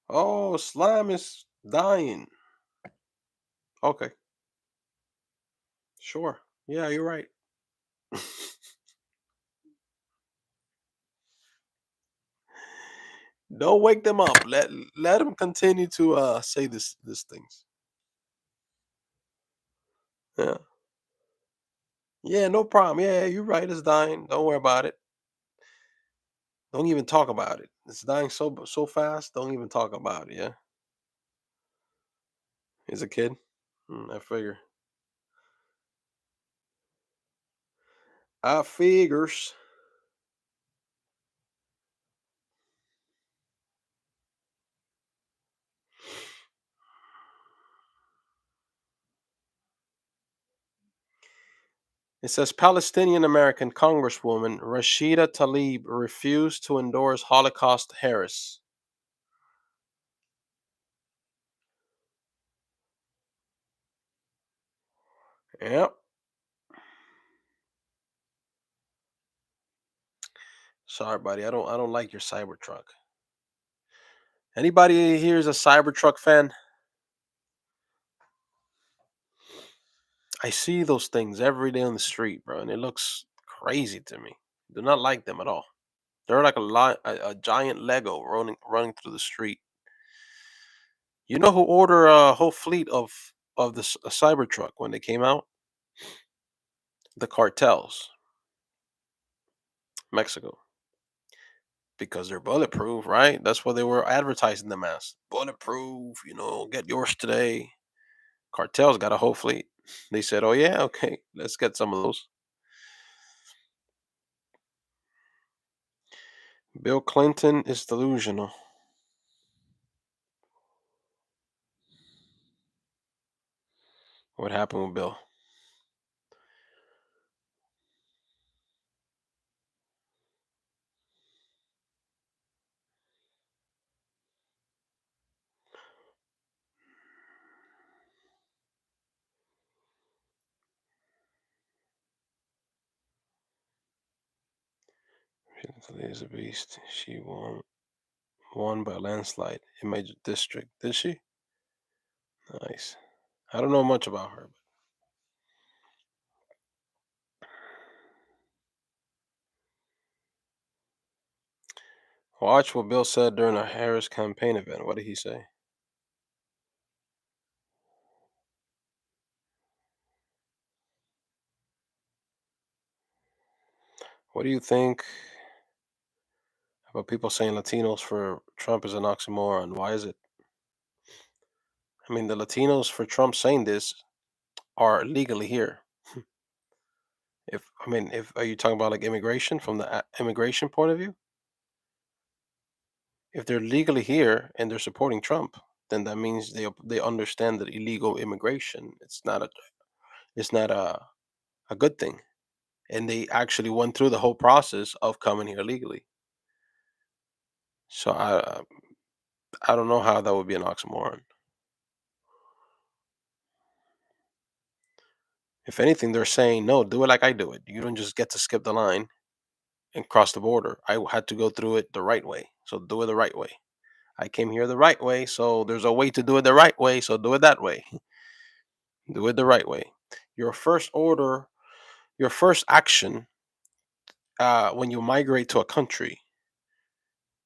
Oh, Islam is dying. Okay, sure. Yeah, you're right. Don't wake them up. Let them continue to say this things. Yeah. Yeah, no problem. Yeah, you're right. It's dying. Don't worry about it. Don't even talk about it. It's dying so fast. Don't even talk about it. Yeah. He's a kid. I figure. I figures. It says Palestinian American Congresswoman Rashida Tlaib refused to endorse Holocaust heresy. Yep. Sorry, buddy. I don't like your Cybertruck. Anybody here is a Cybertruck fan? I see those things every day on the street, bro, and it looks crazy to me. Do not like them at all. They're like a giant Lego running through the street. You know who ordered a whole fleet of the Cybertruck when they came out? The cartels, Mexico, because they're bulletproof, right? That's what they were advertising them as. Bulletproof, get yours today. Cartels got a whole fleet. They said, "Oh yeah, okay, let's get some of those." Bill Clinton is delusional. What happened with Bill? She is a beast. She won by a landslide in my district. Did she? Nice. I don't know much about her. Watch what Bill said during a Harris campaign event. What did he say? What do you think about people saying Latinos for Trump is an oxymoron? Why is it? I mean, the Latinos for Trump saying this are legally here. If I mean, if are you talking about like immigration from the immigration point of view? If they're legally here and they're supporting Trump, then that means they understand that illegal immigration it's not a good thing, and they actually went through the whole process of coming here legally. So I don't know how that would be an oxymoron. If anything, they're saying no, do it like I do it. You don't just get to skip the line and cross the border. I had to go through it the right way, so do it the right way. I came here the right way, so there's a way to do it the right way, so do it that way. Do it the right way. Your first order, your first action when you migrate to a country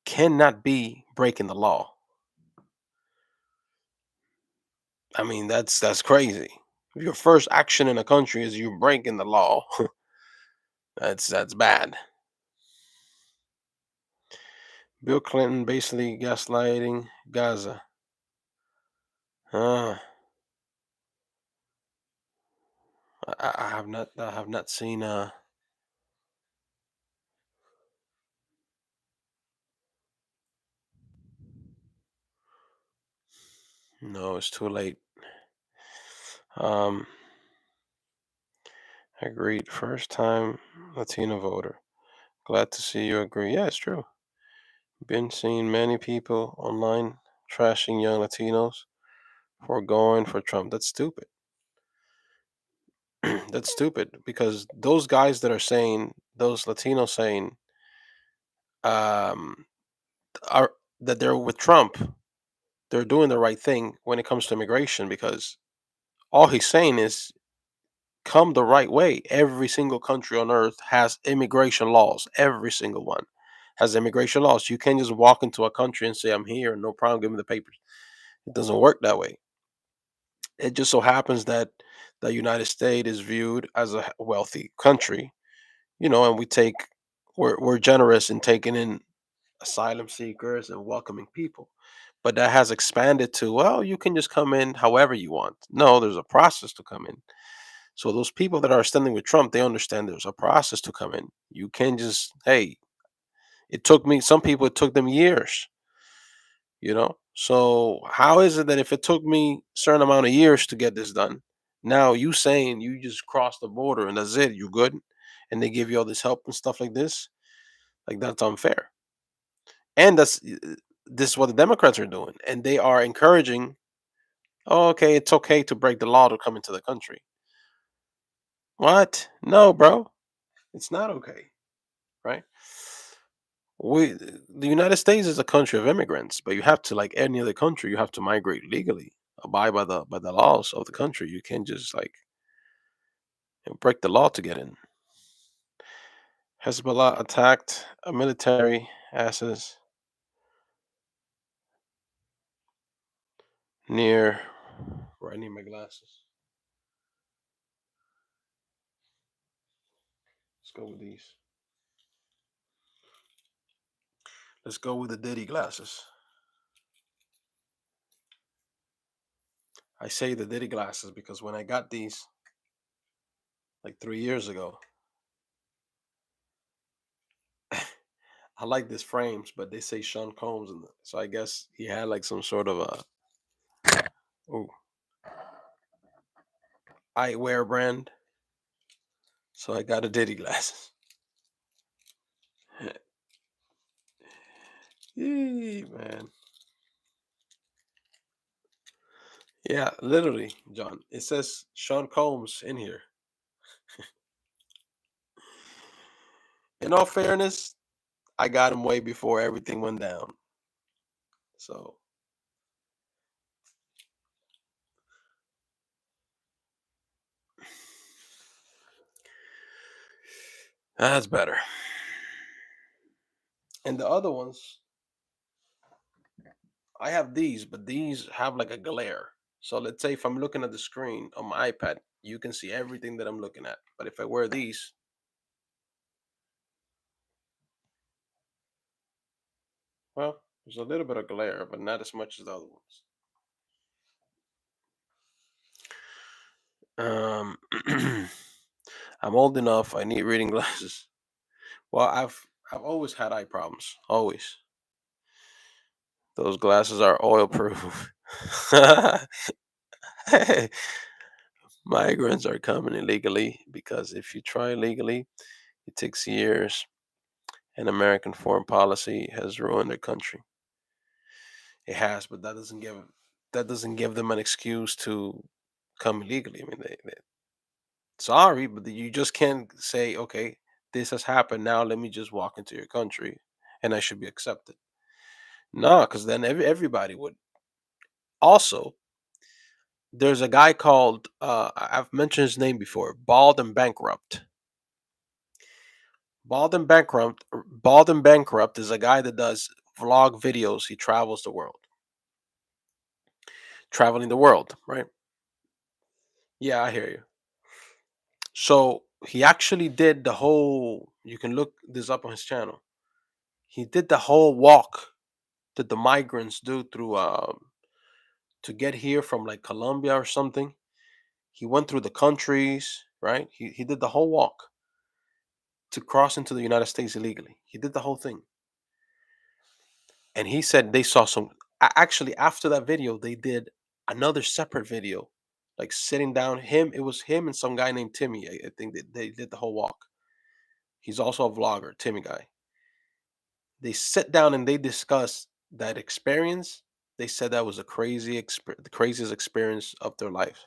cannot be breaking the law. I mean, that's crazy. If your first action in a country is you breaking the law, that's bad. Bill Clinton basically gaslighting Gaza. Uh, I have not seen. No, it's too late. Um, Agreed. First time Latino voter. Glad to see you agree. Yeah, it's true. Been seeing many people online trashing young Latinos for going for Trump. That's stupid. That's stupid because those guys that are saying, those Latinos saying, um, are that they're with Trump, they're doing the right thing when it comes to immigration because all he's saying is come the right way. Every single country on earth has immigration laws. Every single one has immigration laws. You can't just walk into a country and say, I'm here, no problem, give me the papers. It doesn't work that way. It just so happens that the United States is viewed as a wealthy country, and we're generous in taking in asylum seekers and welcoming people. But that has expanded to, well, you can just come in however you want. No, there's a process to come in. So those people that are standing with Trump, they understand there's a process to come in. You can't just, hey, some people, it took them years. So how is it that if it took me certain amount of years to get this done, now you saying you just cross the border and that's it, you good? And they give you all this help and stuff like this? Like that's unfair. And this is what the Democrats are doing. And they are encouraging, oh, okay, it's okay to break the law to come into the country. What? No, bro. It's not okay, right? The United States is a country of immigrants, but you have to, like any other country, you have to migrate legally, abide by the laws of the country. You can't just like break the law to get in. Hezbollah attacked a military assets near where I need my glasses. Let's go with these. Let's go with the Diddy glasses. I say the Diddy glasses because when I got these like 3 years ago, I like these frames, but they say Sean Combs in it. So I guess he had like some sort of a ooh, eyewear brand. So I got a Diddy glasses. Yee, man. Yeah, literally, John. It says Sean Combs in here. In all fairness, I got him way before everything went down. So that's better. And the other ones, I have these, but these have like a glare. So let's say if I'm looking at the screen on my iPad, you can see everything that I'm looking at. But if I wear these, well, there's a little bit of glare, but not as much as the other ones. Um, I'm old enough. I need reading glasses. Well, I've always had eye problems. Always. Those glasses are oil proof. Migrants are coming illegally because if you try legally, it takes years, and American foreign policy has ruined their country. It has, but that doesn't give them an excuse to come illegally. I mean, sorry, but you just can't say, okay, this has happened. Now let me just walk into your country, and I should be accepted. No, because then everybody would. Also, there's a guy called I've mentioned his name before, Bald and Bankrupt. Bald and Bankrupt is a guy that does vlog videos. He travels the world, traveling the world, right? Yeah, I hear you. So he actually did the whole. You can look this up on his channel. He did the whole walk that the migrants do through to get here from like Colombia or something. He went through the countries, right? He did the whole walk to cross into the United States illegally. He did the whole thing. And he said they saw some actually after that video they did another separate video like sitting down him it was him and some guy named Timmy. I think they did the whole walk. He's also a vlogger, Timmy guy. They sit down and they discuss that experience. They said that was the craziest experience of their life.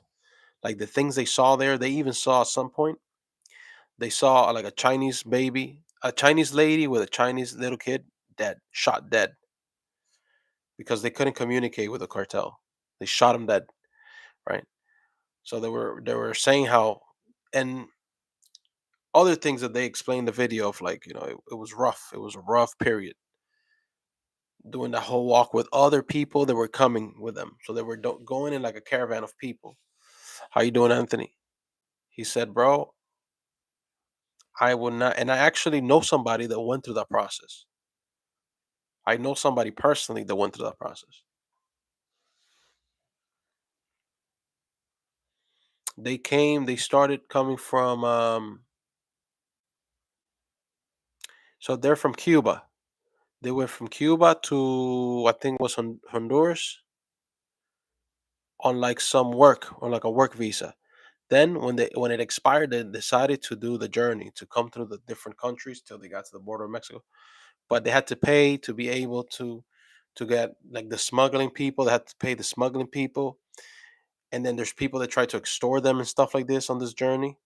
Like the things they saw there, they even saw at some point they saw like a Chinese baby, a Chinese lady with a Chinese little kid dead, shot dead because they couldn't communicate with the cartel. They shot him dead, right? So they were saying how, and other things that they explained the video of, like, it was rough. It was a rough period doing the whole walk with other people that were coming with them. So they were going in like a caravan of people. How you doing, Anthony? He said, "Bro, I would not." And I actually know somebody that went through that process. I know somebody personally that went through that process. They started coming from. So they're from Cuba. They went from Cuba to I think was Honduras on like some work, on like a work visa. Then when it expired, they decided to do the journey to come through the different countries till they got to the border of Mexico. But they had to pay to be able to get like the smuggling people. They had to pay the smuggling people, and then there's people that try to extort them and stuff like this on this journey.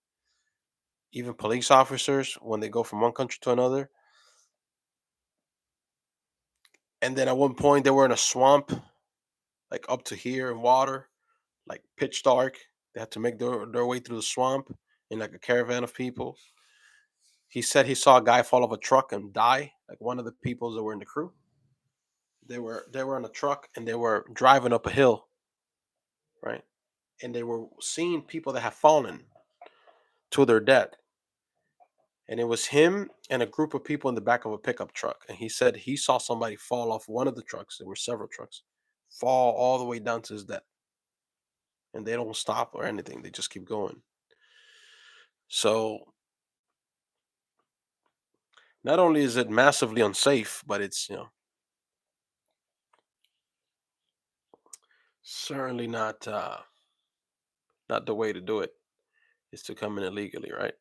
Even police officers when they go from one country to another. And then at one point they were in a swamp, like up to here in water, like pitch dark. They had to make their way through the swamp in like a caravan of people. He said he saw a guy fall off a truck and die, like one of the people that were in the crew. They were on a truck and they were driving up a hill, right? And they were seeing people that have fallen to their death. And it was him and a group of people in the back of a pickup truck. And he said he saw somebody fall off one of the trucks. There were several trucks, fall all the way down to his death. And they don't stop or anything. They just keep going. So not only is it massively unsafe, but it's certainly not the way to do it. Is to come in illegally, right?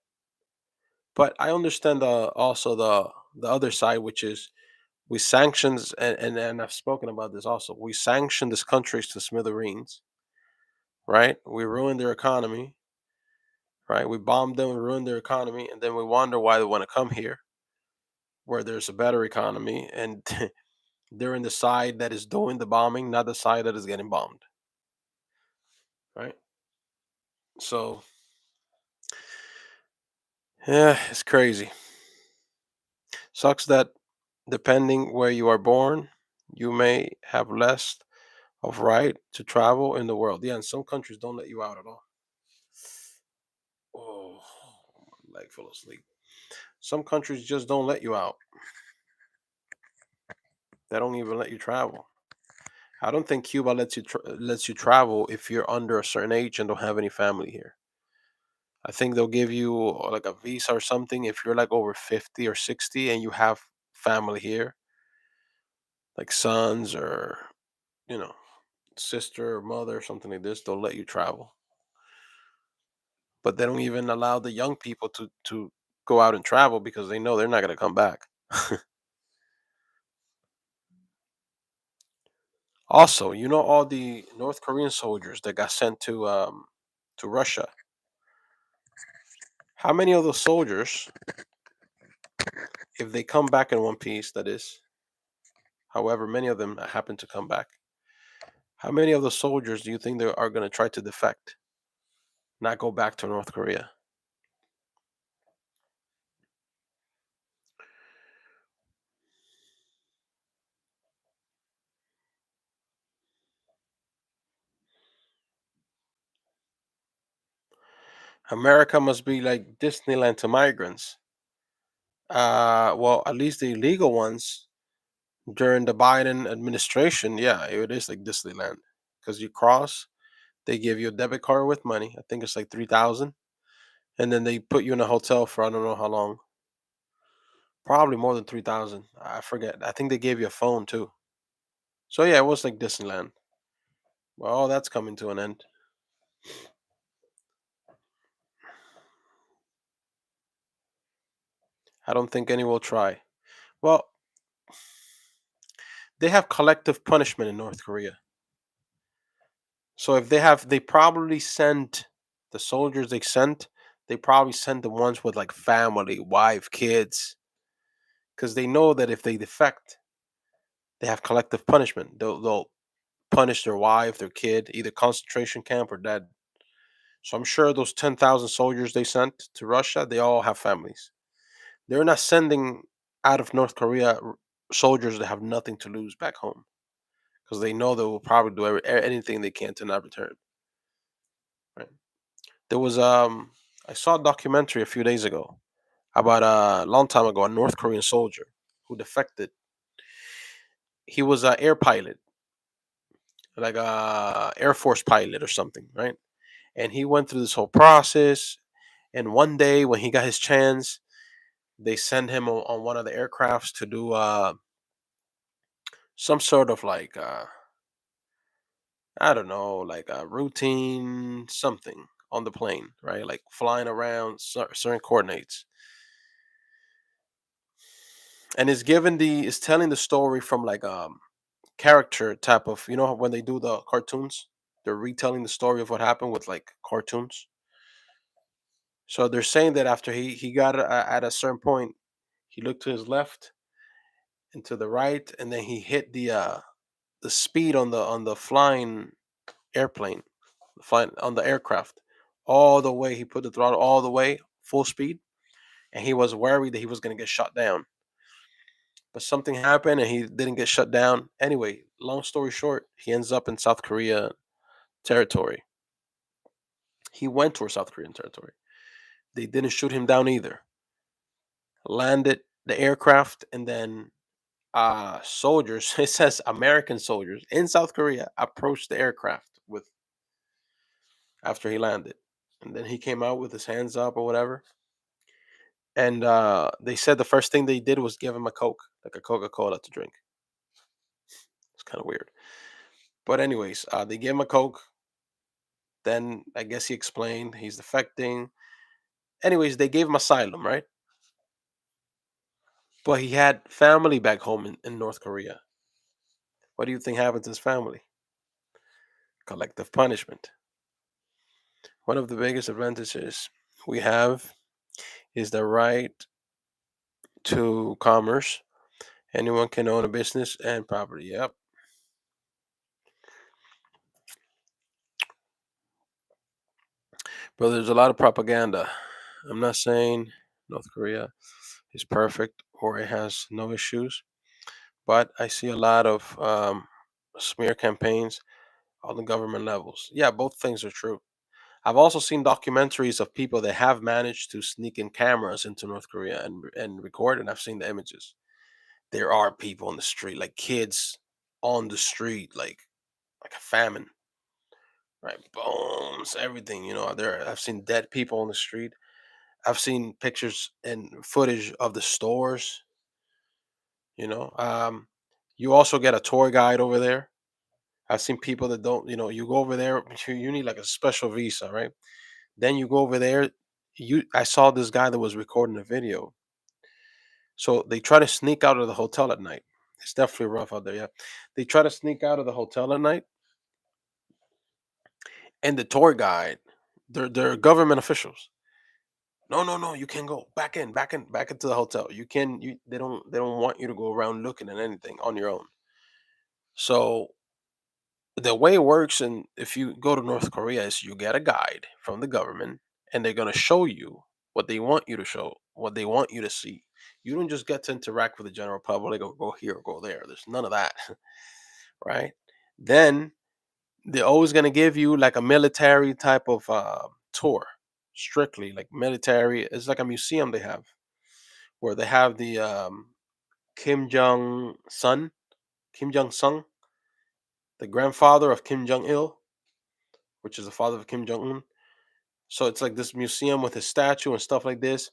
But I understand also the other side, which is we sanctions and I've spoken about this also. We sanction these countries to smithereens, right? We ruin their economy, right? We bomb them, we ruin their economy, and then we wonder why they want to come here. where there's a better economy, and they're in the side that is doing the bombing, not the side that is getting bombed, right? So, yeah, it's crazy. Sucks that depending where you are born, you may have less of right to travel in the world. Yeah, and some countries don't let you out at all. Oh, leg full of sleep. Some countries just don't let you out. They don't even let you travel. I don't think Cuba lets you travel if you're under a certain age and don't have any family here. I think they'll give you like a visa or something if you're like over 50 or 60 and you have family here, like sons or, you know, sister or mother or something like this. They'll let you travel. But they don't even allow the young people to go out and travel because they know they're not going to come back. Also, you know all the North Korean soldiers that got sent to Russia. How many of those soldiers, if they come back in one piece, that is, however many of them happen to come back, how many of the soldiers do you think they are going to try to defect, not go back to North Korea? America must be like Disneyland to migrants. Well, at least the illegal ones during the Biden administration, yeah, it is like Disneyland because you cross, they give you a debit card with money. I think it's like 3,000, and then they put you in a hotel for I don't know how long. Probably more than 3,000. I forget. I think they gave you a phone too. So yeah, it was like Disneyland. Well, that's coming to an end. I don't think any will try. Well, they have collective punishment in North Korea. So if they probably sent the soldiers they sent, they probably sent the ones with like family, wife, kids, because they know that if they defect, they have collective punishment. They'll punish their wife, their kid, either concentration camp or dead. So I'm sure those 10,000 soldiers they sent to Russia, they all have families. They're not sending out of North Korea soldiers that have nothing to lose back home because they know they will probably do anything they can to not return. Right? There was I saw a documentary a few days ago about a long time ago a North Korean soldier who defected. He was an air pilot, like a Air Force pilot or something, right? And he went through this whole process. And one day when he got his chance, they sent him on one of the aircrafts to do some sort of like I don't know, like a routine something on the plane, right? Like flying around certain coordinates. And it's telling the story from like character type of, you know, when they do the cartoons, they're retelling the story of what happened with like cartoons. So they're saying that after he got at a certain point, he looked to his left and to the right, and then he hit the speed on the flying airplane, flying on the aircraft, all the way. He put the throttle all the way, full speed, and he was worried that he was going to get shot down. But something happened, and he didn't get shut down. Anyway, long story short, he ends up in South Korea territory. He went towards South Korean territory. They didn't shoot him down either. Landed the aircraft, and then soldiers, it says American soldiers in South Korea approached the aircraft with after he landed. And then he came out with his hands up or whatever. And they said the first thing they did was give him a Coke, like a Coca-Cola to drink. It's kind of weird. But anyways, they gave him a Coke. Then I guess he explained he's defecting. Anyways, they gave him asylum, right? But he had family back home in North Korea. What do you think happened to his family? Collective punishment. One of the biggest advantages we have is the right to commerce. Anyone can own a business and property. Yep. But there's a lot of propaganda. I'm not saying North Korea is perfect or it has no issues, but I see a lot of smear campaigns on the government levels. Yeah, both things are true. I've also seen documentaries of people that have managed to sneak in cameras into North Korea and record, and I've seen the images. There are people on the street, like kids on the street, like a famine, right? Bones, everything. There. I've seen dead people on the street. I've seen pictures and footage of the stores. You know, um, you also get a tour guide over there. I've seen people that don't. You go over there. You need like a special visa, right? Then you go over there. I saw this guy that was recording a video. So they try to sneak out of the hotel at night. It's definitely rough out there. Yeah, they try to sneak out of the hotel at night, and the tour guide, they're government officials. No, no, no, you can't go back in, back in, back into the hotel. You can you they don't want you to go around looking at anything on your own. So the way it works, and if you go to North Korea, is you get a guide from the government, and they're gonna show you what they want you to show, what they want you to see. You don't just get to interact with the general public or go here or go there. There's none of that, right? Then they're always gonna give you like a military type of tour, strictly like military. It's like a museum they have where they have the Kim Jong Sun, Kim Jong Sung, the grandfather of Kim Jong Il, which is the father of Kim Jong Un. So it's like this museum with his statue and stuff like this,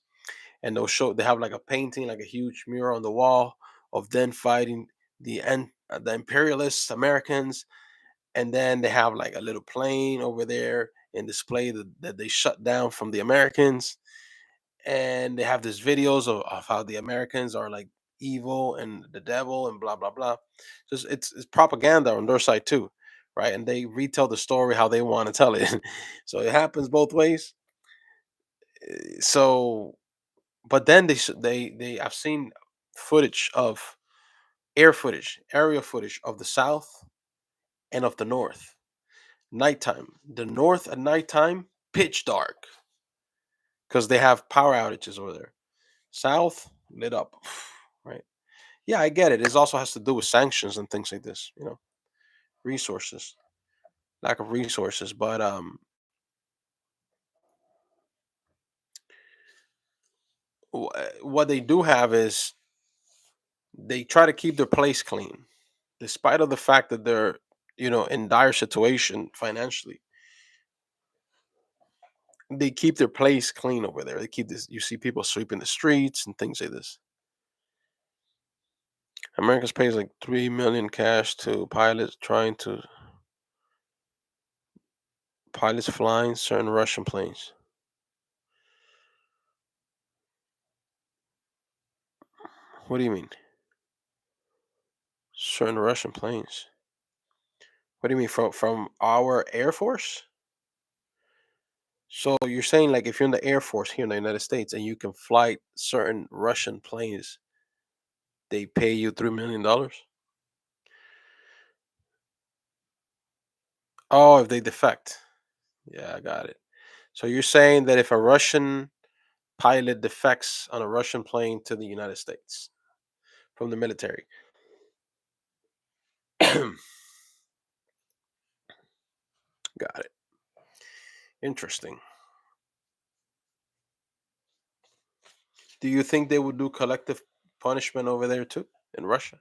and they have like a painting, like a huge mural on the wall of then fighting the imperialists, Americans, and then they have like a little plane over there in display that they shut down from the Americans, and they have these videos of how the Americans are like evil and the devil and blah blah blah. Just it's propaganda on their side too, right? And they retell the story how they want to tell it. So it happens both ways. So, but then they I've seen footage of aerial footage of the South and of the North. Nighttime. The North at nighttime, pitch dark because they have power outages over there. South lit up, right? Yeah, I get it. It also has to do with sanctions and things like this. Resources, lack of resources. But what they do have is they try to keep their place clean, despite of the fact that they're in dire situation financially. They keep their place clean over there. They keep this. You see people sweeping the streets and things like this. America's pays like 3 million cash to pilots flying certain Russian planes. What do you mean? Certain Russian planes. What do you mean from our Air Force? So you're saying like if you're in the Air Force here in the United States and you can fly certain Russian planes, they pay you $3 million? Oh, if they defect. Yeah, I got it. So you're saying that if a Russian pilot defects on a Russian plane to the United States from the military. Got it. Interesting. Do you think they would do collective punishment over there too in Russia?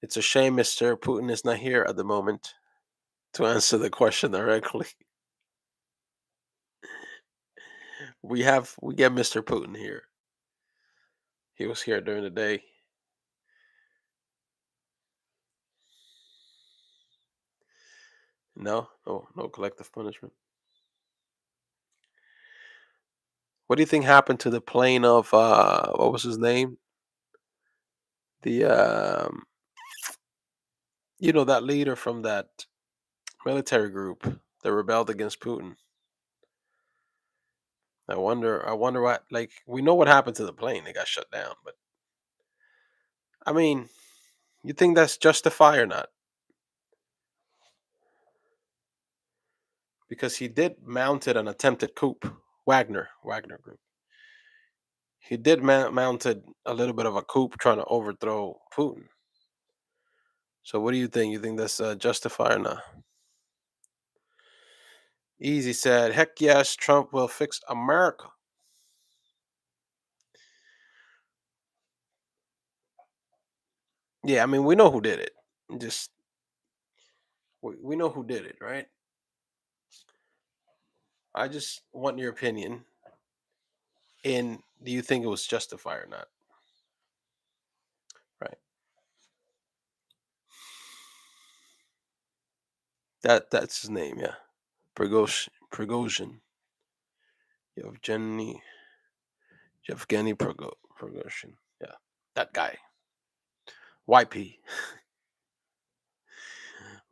It's a shame Mr. Putin is not here at the moment to answer the question directly. We get Mr. Putin here. He was here during the day. No, no, no collective punishment. What do you think happened to the plane of what was his name? The that leader from that military group that rebelled against Putin. I wonder what, like, we know what happened to the plane. It got shut down, but I mean, you think that's justified or not? Because he did mounted an attempted coup. Wagner Group. He did mounted a little bit of a coup trying to overthrow Putin. So what do you think? You think that's justified or not? Easy said, "Heck yes, Trump will fix America." Yeah, I mean, we know who did it. Just we know who did it, right? I just want your opinion. And do you think it was justified or not? Right. That's his name. Yeah, Prigozhin, Yevgeny Prigozhin. Yeah, that guy. YP.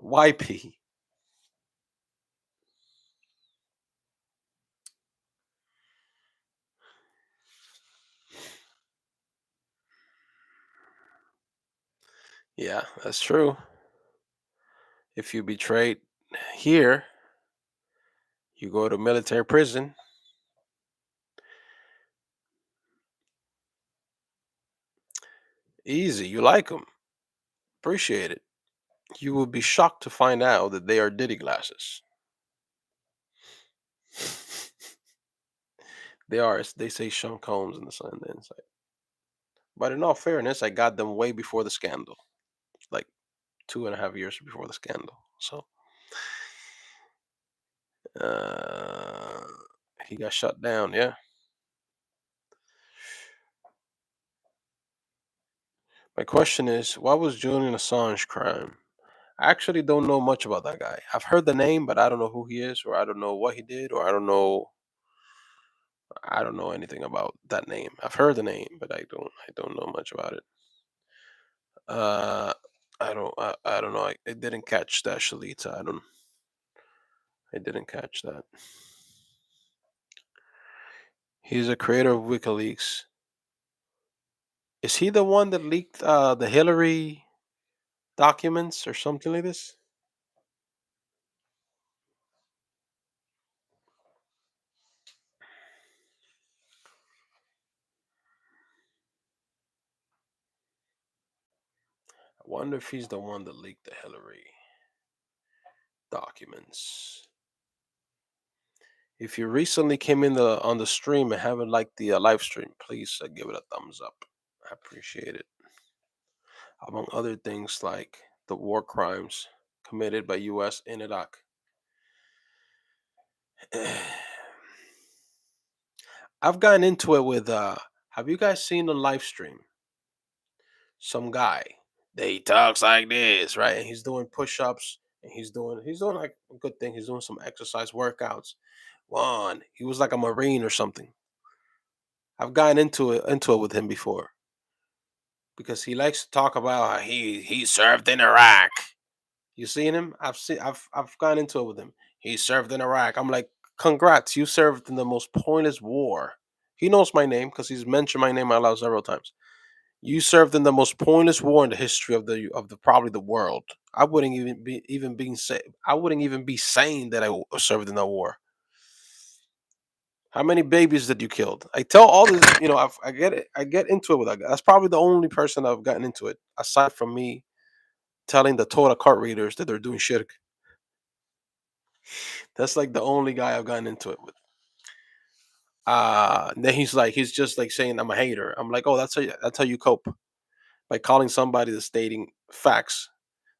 YP. Yeah, that's true. If you betrayed here, you go to military prison. Easy. You like them. Appreciate it. You will be shocked to find out that they are Diddy glasses. They are. They say Sean Combs in the inside. But in all fairness, I got them way before the scandal, like 2.5 years before the scandal. So uh, he got shut down. Yeah. My question is, what was Julian Assange crime? I actually don't know much about that guy. I've heard the name, but I don't know who he is, or I don't know what he did, or I don't know anything about that name. I've heard the name, but I don't know much about it. Uh, I don't know. I didn't catch that, Shalita. I didn't catch that. He's a creator of WikiLeaks. Is he the one that leaked the Hillary documents or something like this? I wonder if he's the one that leaked the Hillary documents. If you recently came in the on the stream and haven't liked the live stream, please give it a thumbs up. I appreciate it. Among other things like the war crimes committed by U.S. in Iraq. I've gotten into it with. Have you guys seen the live stream? Some guy that he talks like this, right? And he's doing push-ups and he's doing like a good thing. He's doing some exercise workouts. One, he was like a marine or something. I've gotten into it with him before because he likes to talk about how he served in Iraq. You seen him? I've gone into it with him. He served in Iraq. I'm like, congrats, you served in the most pointless war. He knows my name because he's mentioned my name out loud several times. You served in the most pointless war in the history of the probably the world. I wouldn't even being say I wouldn't even be saying that served in that war. How many babies did you kill? I tell all this, I get it. I get into it with that guy. That's probably the only person I've gotten into it, aside from me telling the Torah cart readers that they're doing shirk. That's like the only guy I've gotten into it with. Then he's just like saying I'm a hater. I'm like, oh, that's how you cope by calling somebody that's stating facts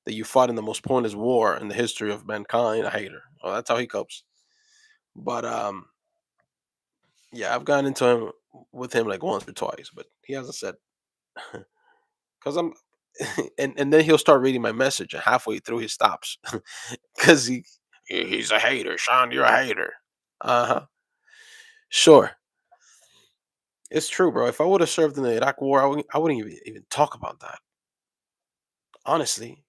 that you fought in the most pointless war in the history of mankind a hater. Oh, that's how he copes. But yeah, I've gotten into him with him like once or twice, but he hasn't said because I'm. And then he'll start reading my message, and halfway through he stops because he's a hater. Sean, you're a hater. Uh huh. Sure. It's true, bro. If I would have served in the Iraq War, I wouldn't even talk about that. Honestly,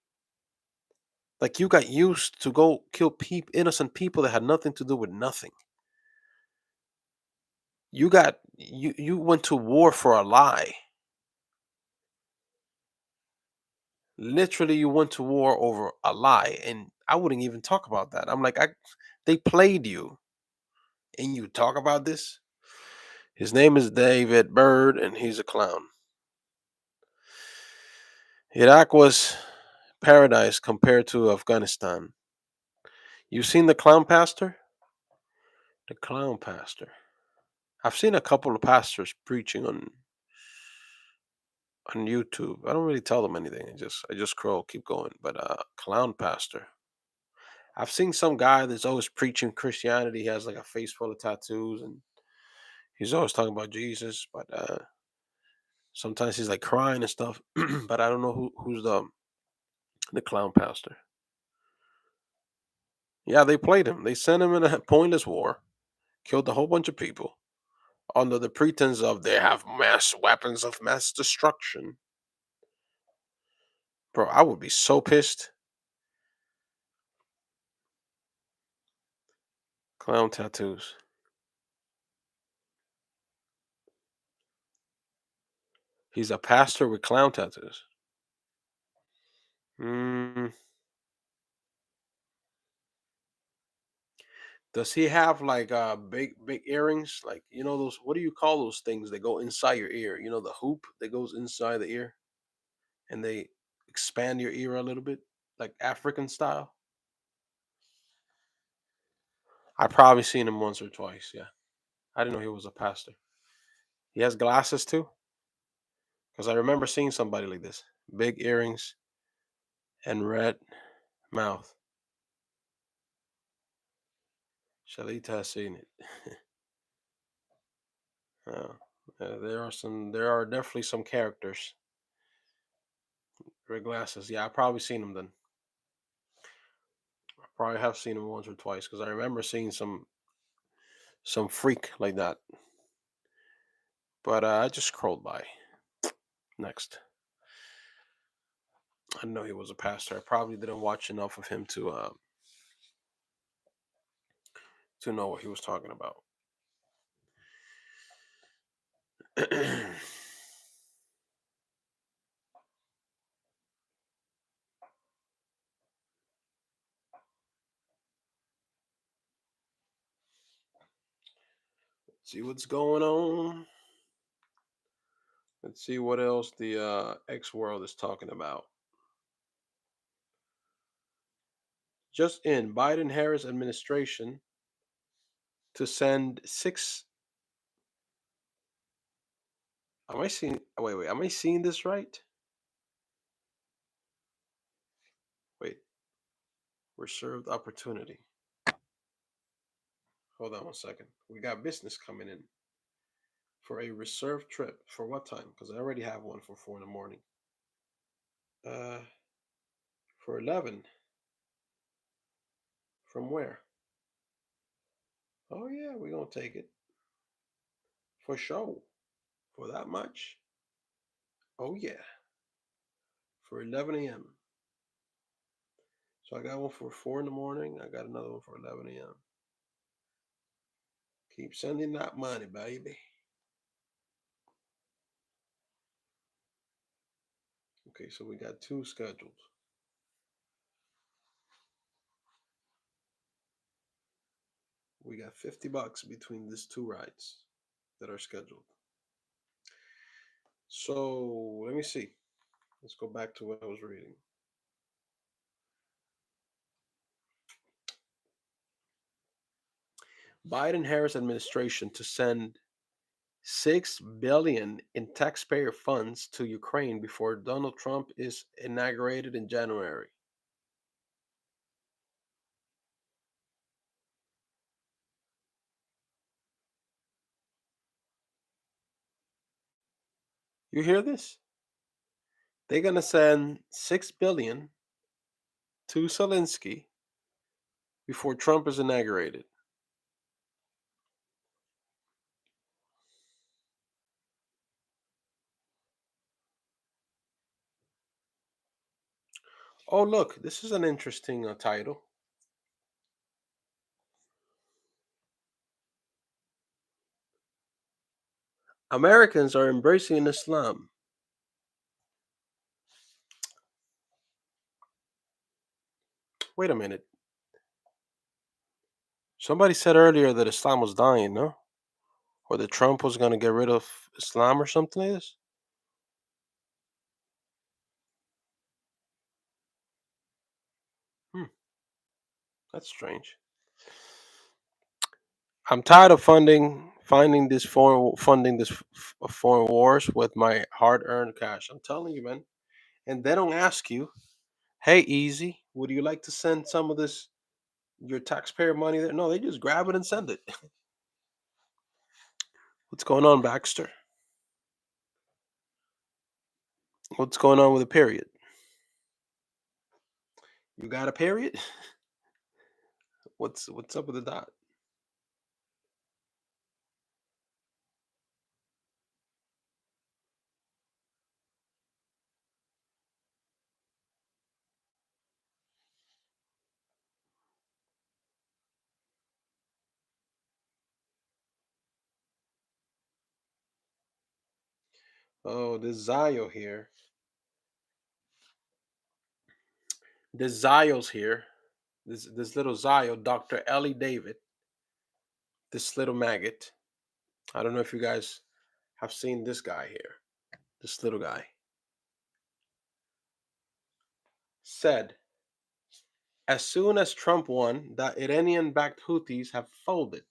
like you got used to go kill innocent people that had nothing to do with nothing. you went to war for a lie. Literally, you went to war over a lie, and I wouldn't even talk about that. I'm like, they played you, and you talk about this. His name is David Bird, and he's a clown. Iraq was paradise compared to Afghanistan. You seen the clown pastor? The clown pastor. I've seen a couple of pastors preaching on YouTube. I don't really tell them anything. I just scroll, keep going. But clown pastor. I've seen some guy that's always preaching Christianity. He has like a face full of tattoos, and he's always talking about Jesus. But sometimes he's like crying and stuff. But I don't know who's the clown pastor. Yeah, they played him. They sent him in a pointless war, killed a whole bunch of people under the pretense of they have mass weapons of mass destruction. Bro, I would be so pissed. Clown tattoos. He's a pastor with clown tattoos. Mm, does he have like big earrings? Like those? What do you call those things that go inside your ear? You know the hoop that goes inside the ear, and they expand your ear a little bit, like African style. I probably seen him once or twice. Yeah, I didn't know he was a pastor. He has glasses too, because I remember seeing somebody like this, big earrings and red mouth. Shalita has seen it. Uh, there are definitely some characters with glasses. Yeah, I probably seen them then. I probably have seen them once or twice because I remember seeing some freak like that. But I just scrolled by. Next, I know he was a pastor. I probably didn't watch enough of him to know what he was talking about. Let's see what's going on. Let's see what else the X world is talking about. Just in Biden Harris administration to send six. Am I seeing? Wait. Am I seeing this right? Wait. Reserved opportunity. Hold on one second. We got business coming in for a reserved trip. For what time? Because I already have one for 4 in the morning. Uh, for 11. From where? Oh yeah, we're gonna take it for show. For that much? Oh yeah, for 11 a.m. So I got one for 4 in the morning. I got another one for 11 a.m. Keep sending that money, baby. Okay, so we got two scheduled. We got $50 between these two rides that are scheduled. So let me see. Let's go back to what I was reading. Biden Harris administration to send 6 billion in taxpayer funds to Ukraine before Donald Trump is inaugurated in January. You hear this? They're going to send 6 billion to Zelensky before Trump is inaugurated. Oh, look, this is an interesting title. Americans are embracing Islam. Wait a minute. Somebody said earlier that Islam was dying, no? Or that Trump was going to get rid of Islam or something like this? Hmm, that's strange. I'm tired of funding this foreign wars with my hard-earned cash. I'm telling you, man. And they don't ask you, "Hey, easy, would you like to send some of this your taxpayer money there?" No, they just grab it and send it. What's going on, Baxter? What's going on with a period? You got a period? What's up with the dot? Oh, this Zio here. This Zio's here. This little Zio, Dr. Ellie David. This little maggot. I don't know if you guys have seen this guy here. This little guy said, as soon as Trump won, the Iranian-backed Houthis have folded,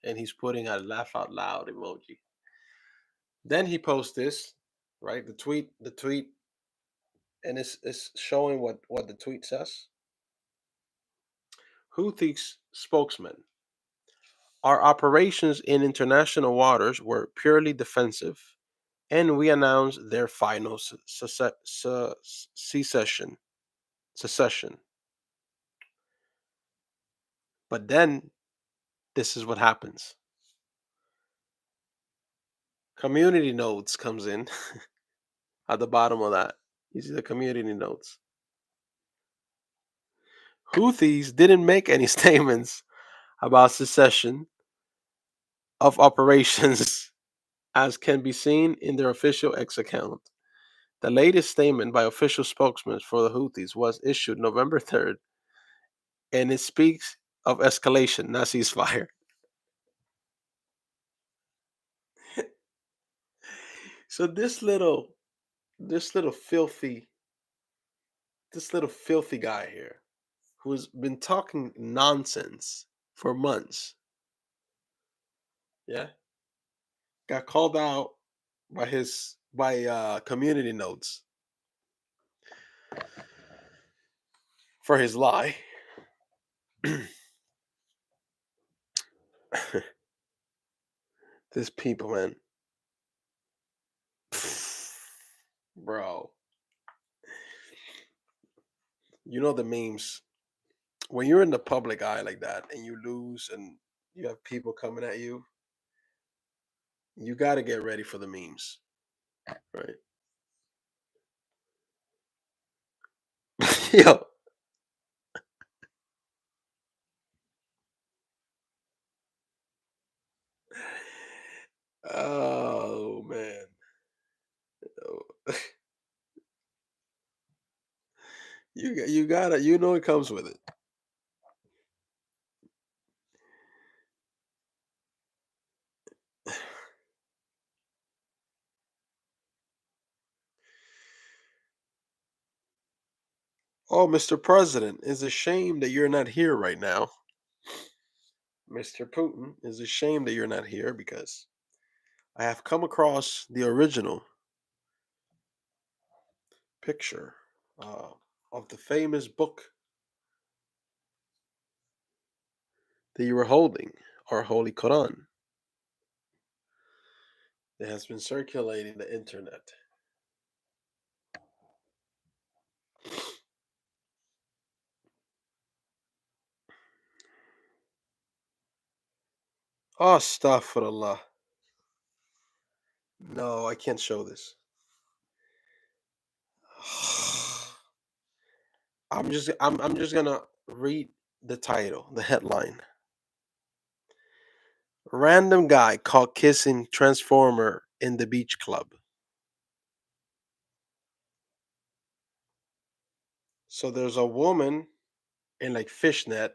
and he's putting a laugh out loud emoji. Then he posts this, right? The tweet, and it's showing what the tweet says. Houthis spokesman: our operations in international waters were purely defensive, and we announced their final secession. Secession. But then this is what happens. Community notes comes in at the bottom of that. You see the community notes. Houthis didn't make any statements about secession of operations, as can be seen in their official X account. The latest statement by official spokesman for the Houthis was issued November 3rd, and it speaks of escalation, not ceasefire. So this little filthy guy here, who's been talking nonsense for months, yeah, got called out by community notes for his lie. This people, man, bro, you know the memes. When you're in the public eye like that and you lose and you have people coming at you, you got to get ready for the memes, right? Yo, oh man, oh, you gotta, it comes with it. Oh, Mr. President, it's a shame that you're not here right now. Mr. Putin, it's a shame that you're not here because I have come across the original picture uh, of the famous book that you were holding, our Holy Quran, that has been circulating the internet. Oh, astaghfirullah. No, I can't show this. I'm just gonna read the title, the headline. Random guy caught kissing transformer in the beach club. So there's a woman in like fishnet,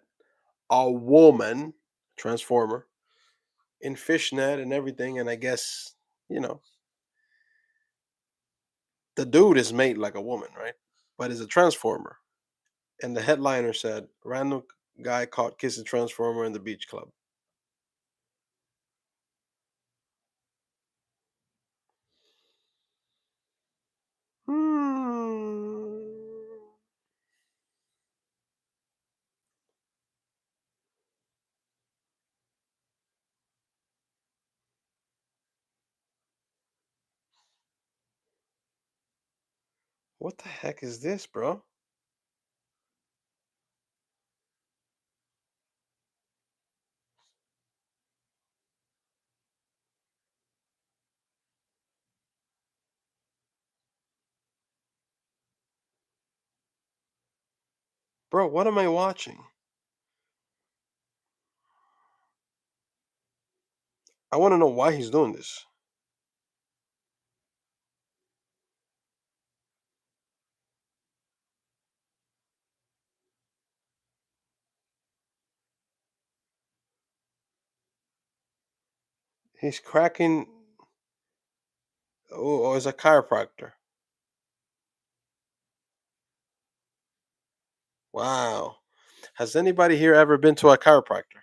a woman transformer in fishnet and everything, and I guess you know the dude is made like a woman, right? But it's a transformer. And the headliner said, "Random guy caught kissing transformer in the beach club." Hmm. What the heck is this, bro? Bro, what am I watching? I want to know why he's doing this. He's cracking. Oh, as a chiropractor. Wow. Has anybody here ever been to a chiropractor?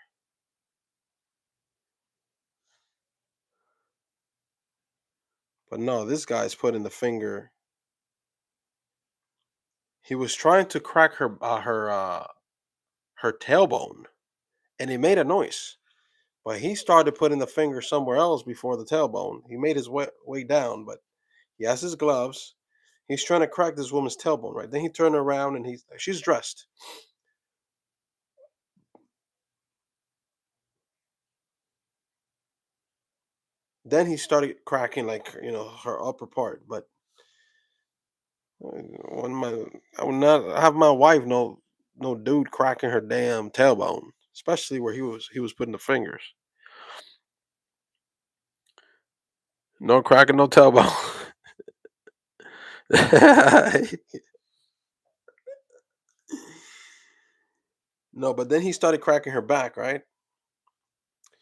But no, this guy's putting the finger. He was trying to crack her tailbone, and he made a noise. But he started putting the finger somewhere else before the tailbone. He made his way down, but he has his gloves. He's trying to crack this woman's tailbone, right? Then he turned around and she's dressed. Then he started cracking like her upper part. But when I would not have my wife no dude cracking her damn tailbone, especially where he was putting the fingers. No cracking, no tailbone. No, but then he started cracking her back, right?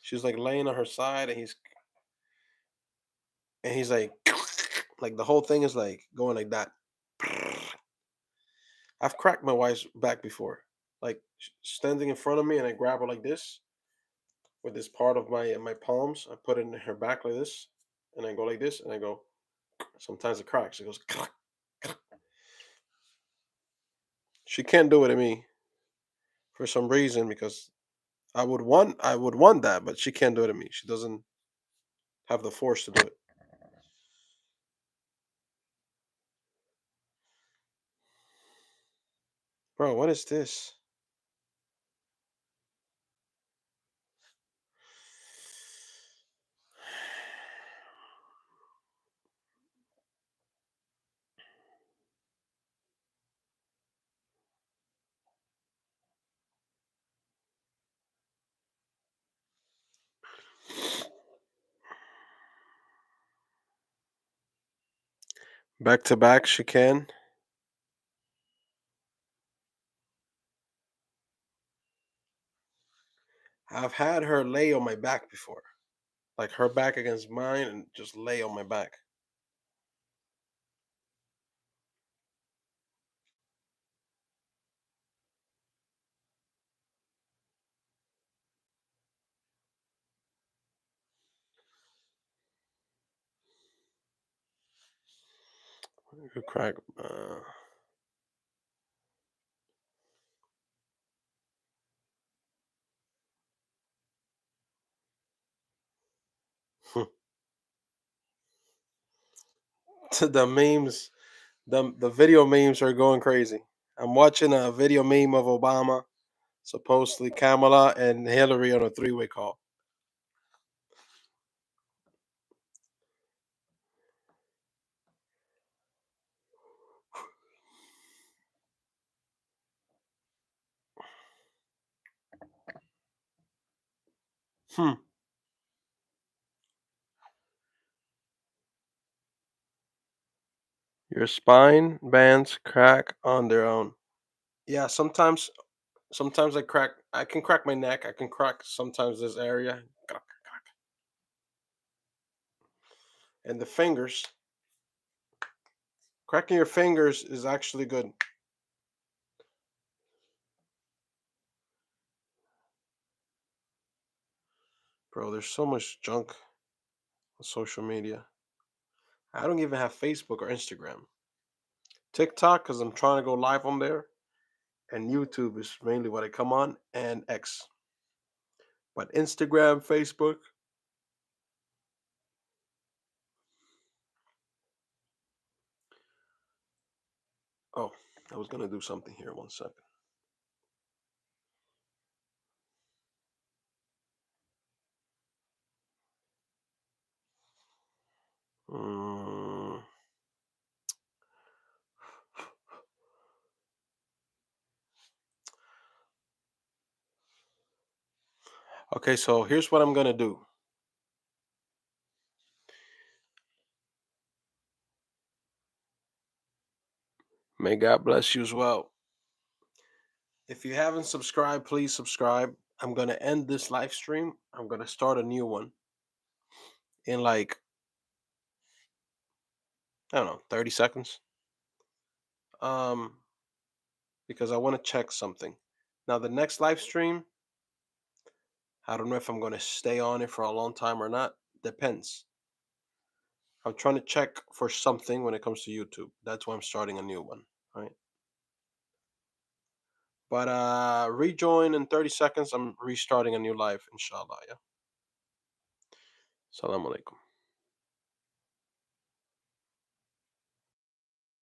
She was like laying on her side, and he's like the whole thing is like going like that. I've cracked my wife's back before, like standing in front of me, and I grab her like this with this part of my palms. I put it in her back like this, and I go like this, and I go. Sometimes it cracks. It goes. She can't do it to me for some reason because I would want that, but she can't do it to me. She doesn't have the force to do it. Bro, what is this? Back to back, she can. I've had her lay on my back before, like her back against mine, and just lay on my back. Good crack. The memes, the video memes are going crazy. I'm watching a video meme of Obama, supposedly Kamala and Hillary on a three-way call. Hmm. Your spine bands crack on their own. Yeah, sometimes I can crack my neck, I can crack sometimes this area. Crack, crack. And the fingers. Cracking your fingers is actually good. Bro, there's so much junk on social media. I don't even have Facebook or Instagram. TikTok, because I'm trying to go live on there. And YouTube is mainly what I come on, and X. But Instagram, Facebook. Oh, I was gonna do something here. 1 second. Mm, okay, so here's what I'm gonna do. May God bless you as well. If you haven't subscribed, please subscribe. I'm gonna end this live stream. I'm gonna start a new one in like, I don't know, 30 seconds. Um, because I want to check something. Now the next live stream, I don't know if I'm gonna stay on it for a long time or not. Depends. I'm trying to check for something when it comes to YouTube. That's why I'm starting a new one. Right. But rejoin in 30 seconds. I'm restarting a new live, inshallah. Yeah. Salam alaikum.